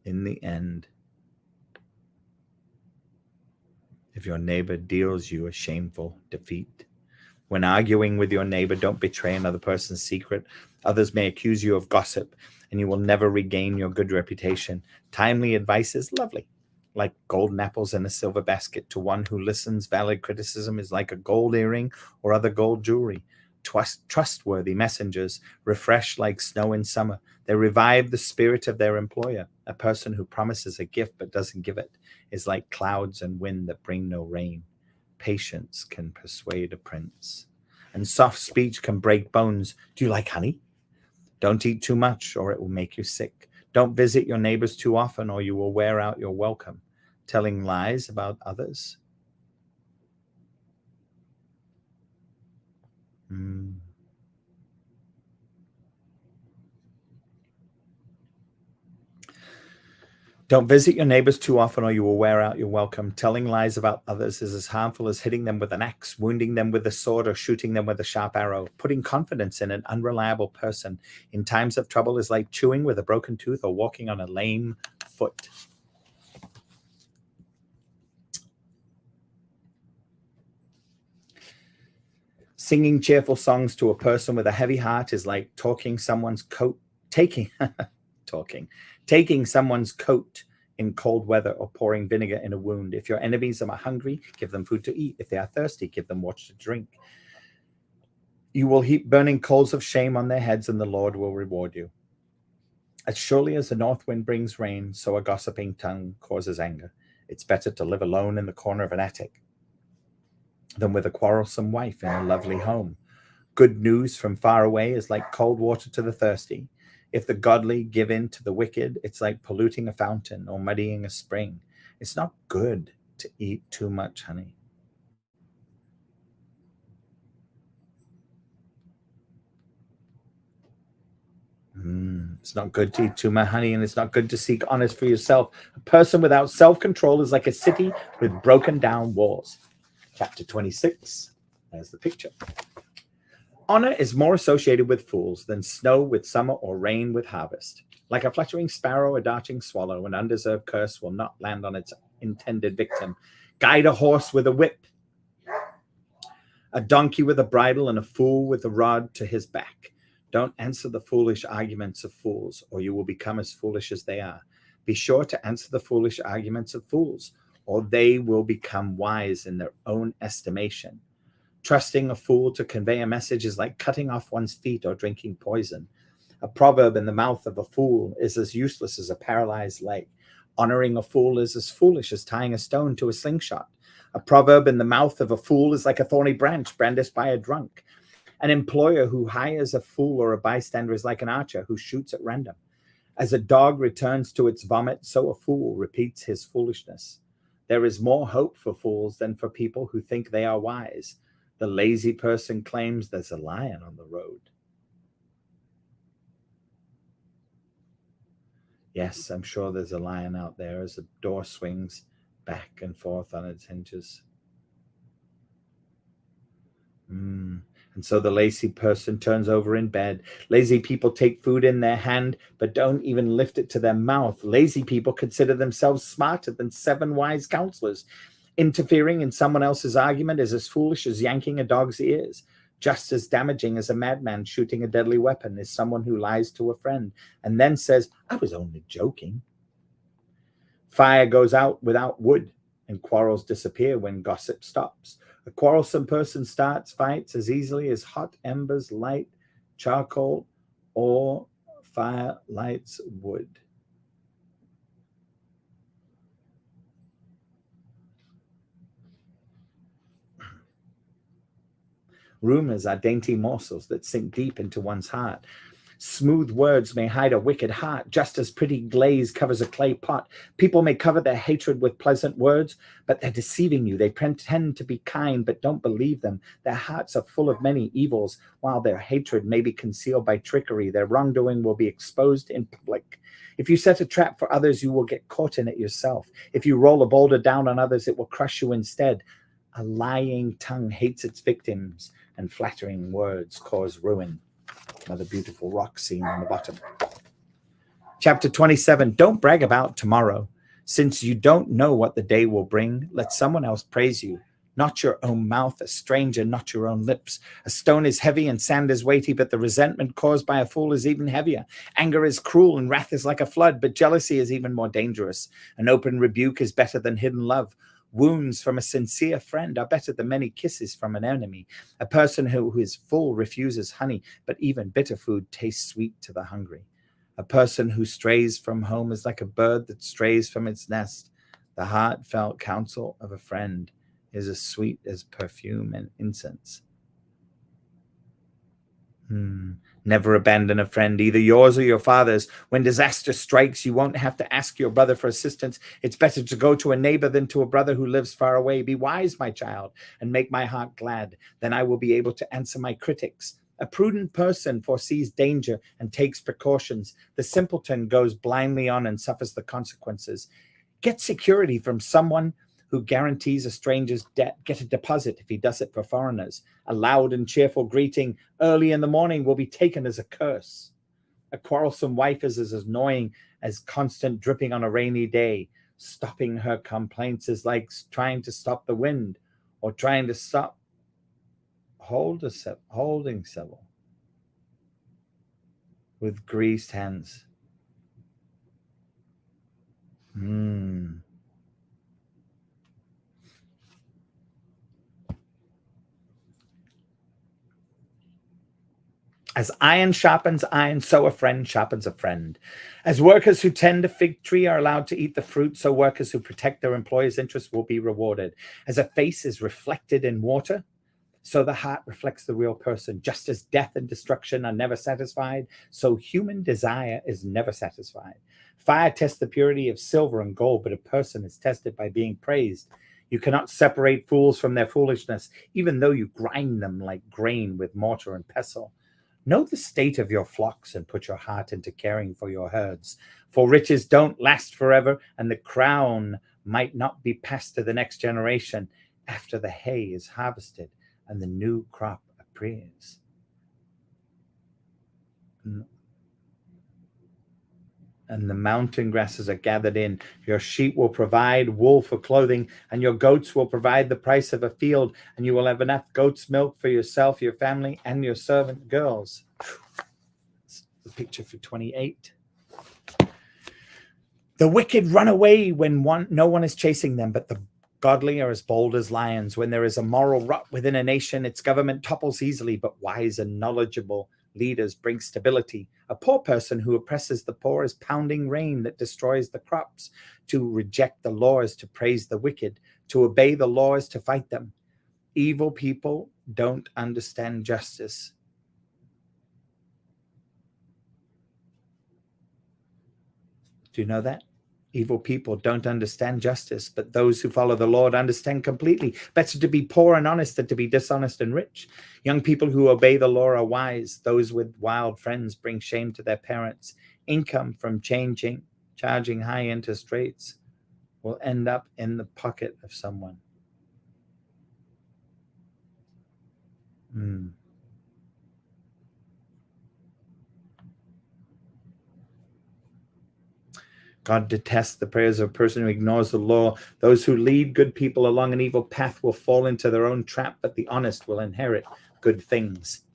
in the end if your neighbor deals you a shameful defeat? When arguing with your neighbor, don't betray another person's secret. Others may accuse you of gossip, and you will never regain your good reputation. Timely advice is lovely, like golden apples in a silver basket. To one who listens, valid criticism is like a gold earring or other gold jewelry. Trustworthy messengers refresh like snow in summer. They revive the spirit of their employer. A person who promises a gift but doesn't give it is like clouds and wind that bring no rain. Patience can persuade a prince, and soft speech can break bones. Do you like honey? Don't eat too much, or it will make you sick. Don't visit your neighbors too often, or you will wear out your welcome. Telling lies about others. Don't visit your neighbors too often, or you will wear out your welcome. Telling lies about others is as harmful as hitting them with an axe, wounding them with a sword, or shooting them with a sharp arrow. Putting confidence in an unreliable person in times of trouble is like chewing with a broken tooth or walking on a lame foot. Singing cheerful songs to a person with a heavy heart is like taking someone's coat in cold weather, or pouring vinegar in a wound. If your enemies are hungry, give them food to eat. If they are thirsty, give them water to drink. You will heap burning coals of shame on their heads, and the Lord will reward you. As surely as the north wind brings rain, so a gossiping tongue causes anger. It's better to live alone in the corner of an attic than with a quarrelsome wife in a lovely home. Good news from far away is like cold water to the thirsty. If the godly give in to the wicked, it's like polluting a fountain or muddying a spring. It's not good to eat too much honey. It's not good to eat too much honey, and it's not good to seek honors for yourself. A person without self-control is like a city with broken down walls. Chapter 26. There's the picture. Honor is more associated with fools than snow with summer or rain with harvest. Like a fluttering sparrow, a darting swallow, an undeserved curse will not land on its intended victim. Guide a horse with a whip, a donkey with a bridle, and a fool with a rod to his back. Don't answer the foolish arguments of fools, or you will become as foolish as they are. Be sure to answer the foolish arguments of fools, or they will become wise in their own estimation. Trusting a fool to convey a message is like cutting off one's feet or drinking poison. A proverb in the mouth of a fool is as useless as a paralyzed leg. Honoring a fool is as foolish as tying a stone to a slingshot. A proverb in the mouth of a fool is like a thorny branch brandished by a drunk. An employer who hires a fool or a bystander is like an archer who shoots at random. As a dog returns to its vomit, so a fool repeats his foolishness. There is more hope for fools than for people who think they are wise. The lazy person claims there's a lion on the road. Yes, I'm sure there's a lion out there as the door swings back and forth on its hinges. And so the lazy person turns over in bed. Lazy people take food in their hand, but don't even lift it to their mouth. Lazy people consider themselves smarter than 7 wise counselors. Interfering in someone else's argument is as foolish as yanking a dog's ears. Just as damaging as a madman shooting a deadly weapon is someone who lies to a friend and then says, "I was only joking." Fire goes out without wood, and quarrels disappear when gossip stops. A quarrelsome person starts fights as easily as hot embers light charcoal or fire lights wood. Rumors are dainty morsels that sink deep into one's heart. Smooth words may hide a wicked heart, just as pretty glaze covers a clay pot. People may cover their hatred with pleasant words, but they're deceiving you. They pretend to be kind, but don't believe them. Their hearts are full of many evils, while their hatred may be concealed by trickery. Their wrongdoing will be exposed in public. If you set a trap for others, you will get caught in it yourself. If you roll a boulder down on others, it will crush you instead. A lying tongue hates its victims, and flattering words cause ruin. Another beautiful rock scene on the bottom. Chapter 27, don't brag about tomorrow. Since you don't know what the day will bring, let someone else praise you. Not your own mouth, a stranger, not your own lips. A stone is heavy and sand is weighty, but the resentment caused by a fool is even heavier. Anger is cruel and wrath is like a flood, but jealousy is even more dangerous. An open rebuke is better than hidden love. Wounds from a sincere friend are better than many kisses from an enemy. A person who is full refuses honey, but even bitter food tastes sweet to the hungry. A person who strays from home is like a bird that strays from its nest. The heartfelt counsel of a friend is as sweet as perfume and incense. Never abandon a friend, either yours or your father's. When disaster strikes, you won't have to ask your brother for assistance. It's better to go to a neighbor than to a brother who lives far away. Be wise, my child, and make my heart glad. Then I will be able to answer my critics. A prudent person foresees danger and takes precautions. The simpleton goes blindly on and suffers the consequences. Get security from someone who guarantees a stranger's debt. Get a deposit if he does it for foreigners. A loud and cheerful greeting early in the morning will be taken as a curse. A quarrelsome wife is as annoying as constant dripping on a rainy day. Stopping her complaints is like trying to stop the wind or trying to stop holding civil with greased hands. As iron sharpens iron, so a friend sharpens a friend. As workers who tend a fig tree are allowed to eat the fruit, so workers who protect their employers' interests will be rewarded. As a face is reflected in water, so the heart reflects the real person. Just as death and destruction are never satisfied, so human desire is never satisfied. Fire tests the purity of silver and gold, but a person is tested by being praised. You cannot separate fools from their foolishness, even though you grind them like grain with mortar and pestle. Know the state of your flocks and put your heart into caring for your herds. For riches don't last forever, and the crown might not be passed to the next generation after the hay is harvested and the new crop appears. And the mountain grasses are gathered in. Your sheep will provide wool for clothing, and your goats will provide the price of a field, and you will have enough goat's milk for yourself, your family, and your servant girls. That's the picture for 28. The wicked run away when no one is chasing them, but the godly are as bold as lions. When there is a moral rut within a nation, its government topples easily, but wise and knowledgeable leaders bring stability. A poor person who oppresses the poor is pounding rain that destroys the crops. To reject the law is to praise the wicked. To obey the law is to fight them. Evil people don't understand justice. Do you know that? Evil people don't understand justice, but those who follow the Lord understand completely. Better to be poor and honest than to be dishonest and rich. Young people who obey the law are wise. Those with wild friends bring shame to their parents. Income from charging high interest rates will end up in the pocket of someone. God detests the prayers of a person who ignores the law. Those who lead good people along an evil path will fall into their own trap, but the honest will inherit good things.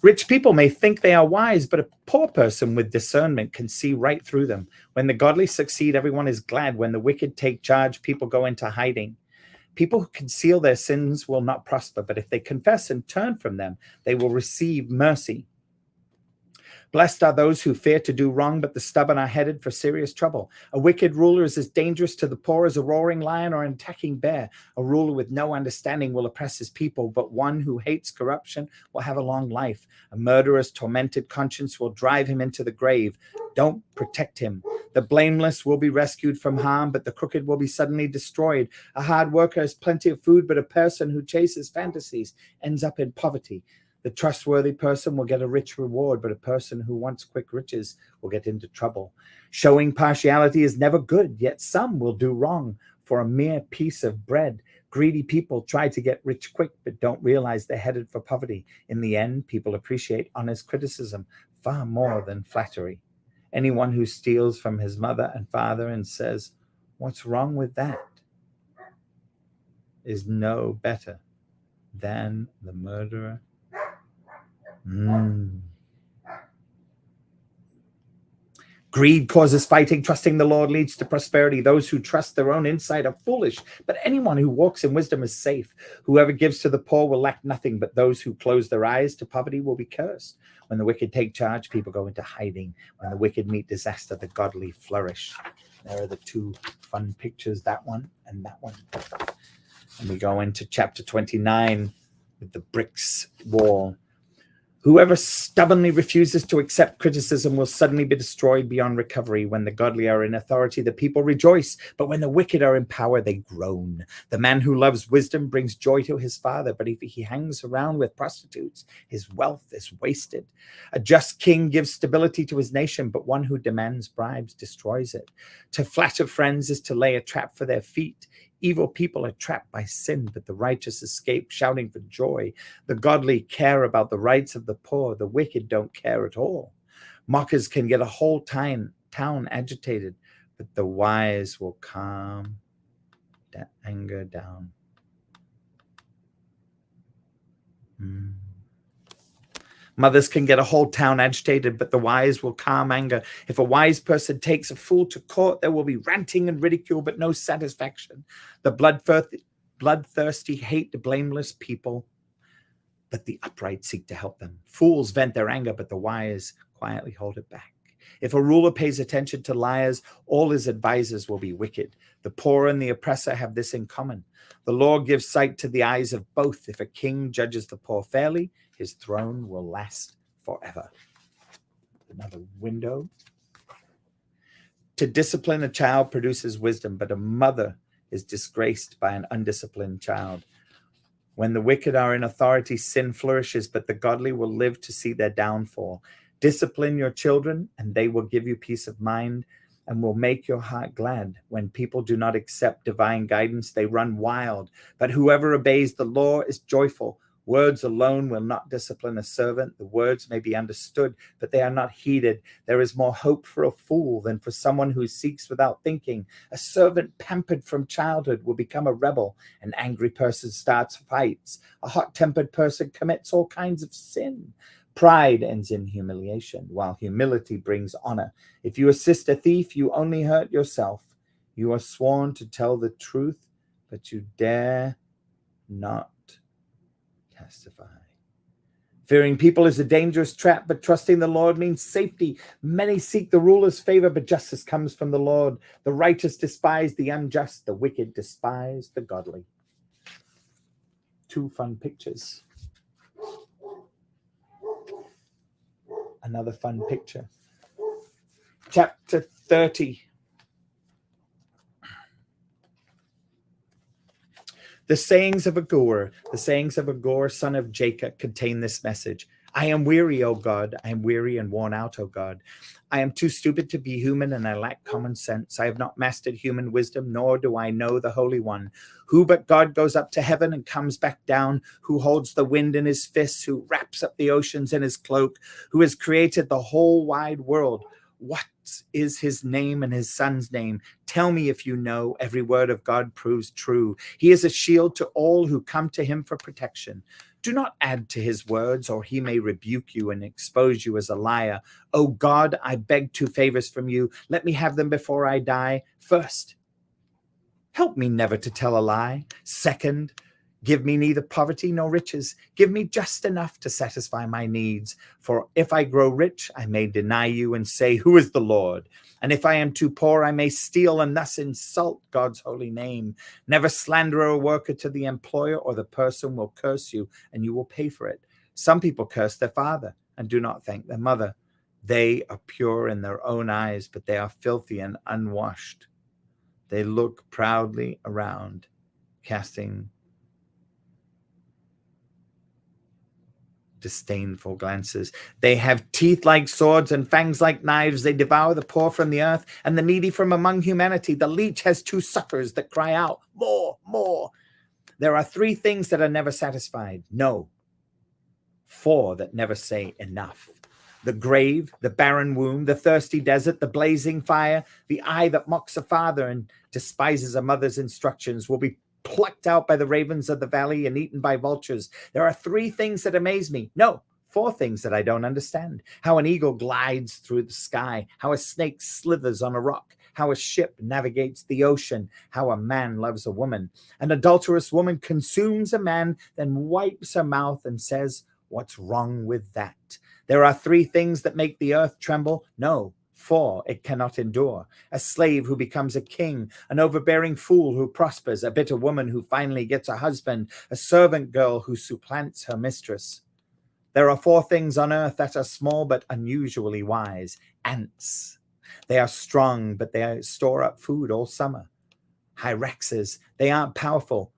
Rich people may think they are wise, but a poor person with discernment can see right through them. When the godly succeed, everyone is glad. When the wicked take charge, people go into hiding. People who conceal their sins will not prosper, but if they confess and turn from them, they will receive mercy. Blessed are those who fear to do wrong, but the stubborn are headed for serious trouble. A wicked ruler is as dangerous to the poor as a roaring lion or an attacking bear. A ruler with no understanding will oppress his people, but one who hates corruption will have a long life. A murderer's tormented conscience will drive him into the grave. Don't protect him. The blameless will be rescued from harm, but the crooked will be suddenly destroyed. A hard worker has plenty of food, but a person who chases fantasies ends up in poverty. The trustworthy person will get a rich reward, but a person who wants quick riches will get into trouble. Showing partiality is never good, yet some will do wrong for a mere piece of bread. Greedy people try to get rich quick, but don't realize they're headed for poverty. In the end, people appreciate honest criticism far more than flattery. Anyone who steals from his mother and father and says, "What's wrong with that?" is no better than the murderer. Greed causes fighting. Trusting the Lord leads to prosperity. Those who trust their own insight are foolish, but anyone who walks in wisdom is safe. Whoever gives to the poor will lack nothing, but those who close their eyes to poverty will be cursed. When the wicked take charge, people go into hiding. When the wicked meet disaster, the godly flourish. There are the two fun pictures, that one and that one. And we go into chapter 29 with the bricks wall. Whoever stubbornly refuses to accept criticism will suddenly be destroyed beyond recovery. When the godly are in authority, the people rejoice, but when the wicked are in power, they groan. The man who loves wisdom brings joy to his father, but if he hangs around with prostitutes, his wealth is wasted. A just king gives stability to his nation, but one who demands bribes destroys it. To flatter friends is to lay a trap for their feet. Evil people are trapped by sin, but the righteous escape shouting for joy. The godly care about the rights of the poor. The wicked don't care at all. Mockers can get a whole town agitated, but the wise will calm that anger down. Mothers can get a whole town agitated, but the wise will calm anger. If a wise person takes a fool to court, there will be ranting and ridicule, but no satisfaction. The bloodthirsty hate the blameless people, but the upright seek to help them. Fools vent their anger, but the wise quietly hold it back. If a ruler pays attention to liars, all his advisors will be wicked. The poor and the oppressor have this in common. The Lord gives sight to the eyes of both. If a king judges the poor fairly, his throne will last forever. Another window. To discipline a child produces wisdom, but a mother is disgraced by an undisciplined child. When the wicked are in authority, sin flourishes, but the godly will live to see their downfall. Discipline your children, and they will give you peace of mind and will make your heart glad. When people do not accept divine guidance, they run wild. But whoever obeys the law is joyful. Words alone will not discipline a servant. The words may be understood, but they are not heeded. There is more hope for a fool than for someone who seeks without thinking. A servant pampered from childhood will become a rebel. An angry person starts fights. A hot-tempered person commits all kinds of sin. Pride ends in humiliation, while humility brings honor. If you assist a thief, you only hurt yourself. You are sworn to tell the truth, but you dare not testify. Fearing people is a dangerous trap, but trusting the Lord means safety. Many seek the ruler's favor, but justice comes from the Lord. The righteous despise the unjust. The wicked despise the godly. Two fun pictures. Another fun picture. Chapter 30. The sayings of Agur, son of Jacob, contain this message. I am weary, O God. I am weary and worn out, O God. I am too stupid to be human, and I lack common sense. I have not mastered human wisdom, nor do I know the Holy One. Who but God goes up to heaven and comes back down? Who holds the wind in his fists? Who wraps up the oceans in his cloak? Who has created the whole wide world? What is his name and his son's name? Tell me if you know. Every word of God proves true. He is a shield to all who come to him for protection. Do not add to his words, or he may rebuke you and expose you as a liar. O God, I beg two favors from you. Let me have them before I die. First, Help me never to tell a lie. Second, give me neither poverty nor riches. Give me just enough to satisfy my needs. For if I grow rich, I may deny you and say, who is the Lord? And if I am too poor, I may steal and thus insult God's holy name. Never slander a worker to the employer, or the person will curse you and you will pay for it. Some people curse their father and do not thank their mother. They are pure in their own eyes, but they are filthy and unwashed. They look proudly around, casting disdainful glances. They have teeth like swords and fangs like knives. They devour the poor from the earth and the needy from among humanity. The leech has two suckers that cry out, more, more. There are three things that are never satisfied. No. Four that never say enough. The grave, the barren womb, the thirsty desert, the blazing fire, the eye that mocks a father and despises a mother's instructions will be plucked out by the ravens of the valley and eaten by vultures. There are three things that amaze me. No, four things that I don't understand. How an eagle glides through the sky, how a snake slithers on a rock, how a ship navigates the ocean, how a man loves a woman. An adulterous woman consumes a man, then wipes her mouth and says, what's wrong with that? There are three things that make the earth tremble. No, four it cannot endure. A slave who becomes a king, an overbearing fool who prospers, a bitter woman who finally gets a husband, a servant girl who supplants her mistress. There are four things on earth that are small but unusually wise. Ants. They are strong, but they store up food all summer. Hyraxes. They aren't powerful,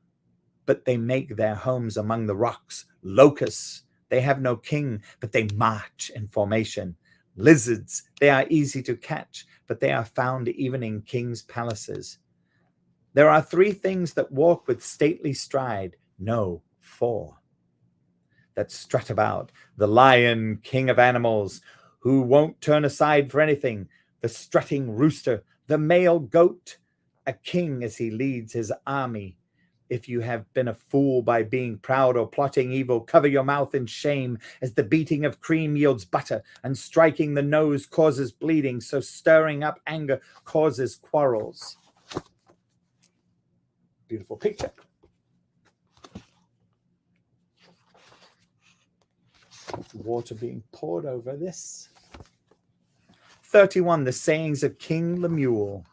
but they make their homes among the rocks. Locusts. They have no king, but they march in formation. Lizards, they are easy to catch, but they are found even in kings' palaces. There are three things that walk with stately stride. No, four. That strut about. The lion, king of animals, who won't turn aside for anything. The strutting rooster, the male goat, a king as he leads his army. If you have been a fool by being proud or plotting evil, cover your mouth in shame, as the beating of cream yields butter, and striking the nose causes bleeding, so stirring up anger causes quarrels. Beautiful picture. Water being poured over this. 31, the sayings of King Lemuel.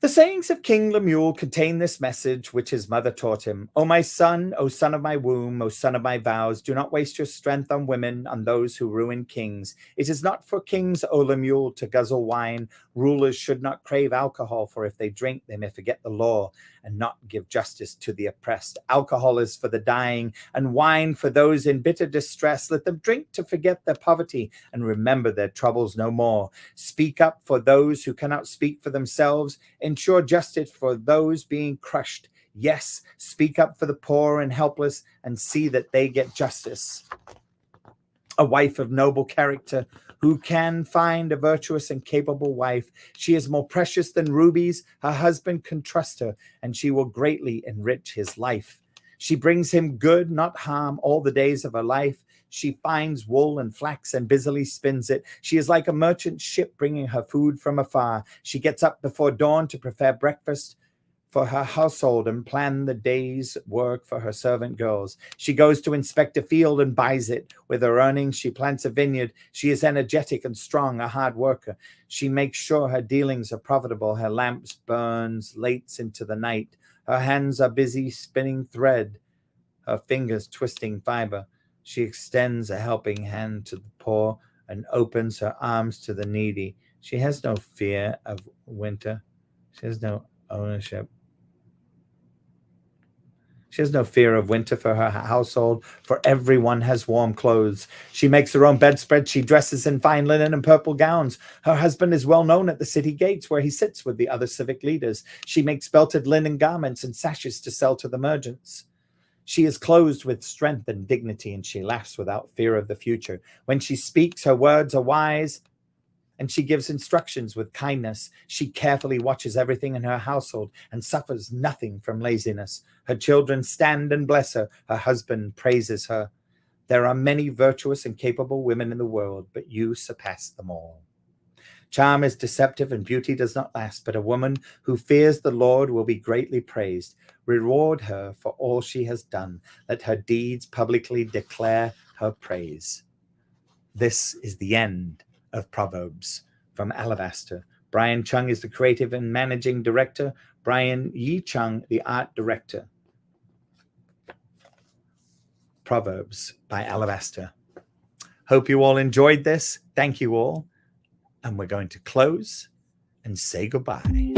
The sayings of King Lemuel contain this message which his mother taught him. O my son, O son of my womb, O son of my vows, do not waste your strength on women, on those who ruin kings. It is not for kings, O Lemuel, to guzzle wine. Rulers should not crave alcohol, for if they drink, they may forget the law and not give justice to the oppressed. Alcohol is for the dying, and wine for those in bitter distress. Let them drink to forget their poverty and remember their troubles no more. Speak up for those who cannot speak for themselves. Ensure justice for those being crushed. Yes, speak up for the poor and helpless and see that they get justice. A wife of noble character who can find a virtuous and capable wife. She is more precious than rubies. Her husband can trust her, and she will greatly enrich his life. She brings him good, not harm, all the days of her life. She finds wool and flax and busily spins it. She is like a merchant ship bringing her food from afar. She gets up before dawn to prepare breakfast for her household and plan the day's work for her servant girls. She goes to inspect a field and buys it. With her earnings, she plants a vineyard. She is energetic and strong, a hard worker. She makes sure her dealings are profitable. Her lamps burns late into the night. Her hands are busy spinning thread, her fingers twisting fiber. She extends a helping hand to the poor and opens her arms to the needy. She has no fear of winter. She has no ownership. She has no fear of winter for her household, for everyone has warm clothes. She makes her own bedspread. She dresses in fine linen and purple gowns. Her husband is well known at the city gates where he sits with the other civic leaders. She makes belted linen garments and sashes to sell to the merchants. She is clothed with strength and dignity, and she laughs without fear of the future. When she speaks, her words are wise, and she gives instructions with kindness. She carefully watches everything in her household and suffers nothing from laziness. Her children stand and bless her. Her husband praises her. There are many virtuous and capable women in the world, but you surpass them all. Charm is deceptive and beauty does not last, but a woman who fears the Lord will be greatly praised. Reward her for all she has done. Let her deeds publicly declare her praise. This is the end of Proverbs from Alabaster. Brian Chung is the creative and managing director. Brian Yi Chung, the art director. Proverbs by Alabaster. Hope you all enjoyed this. Thank you all. And we're going to close and say goodbye.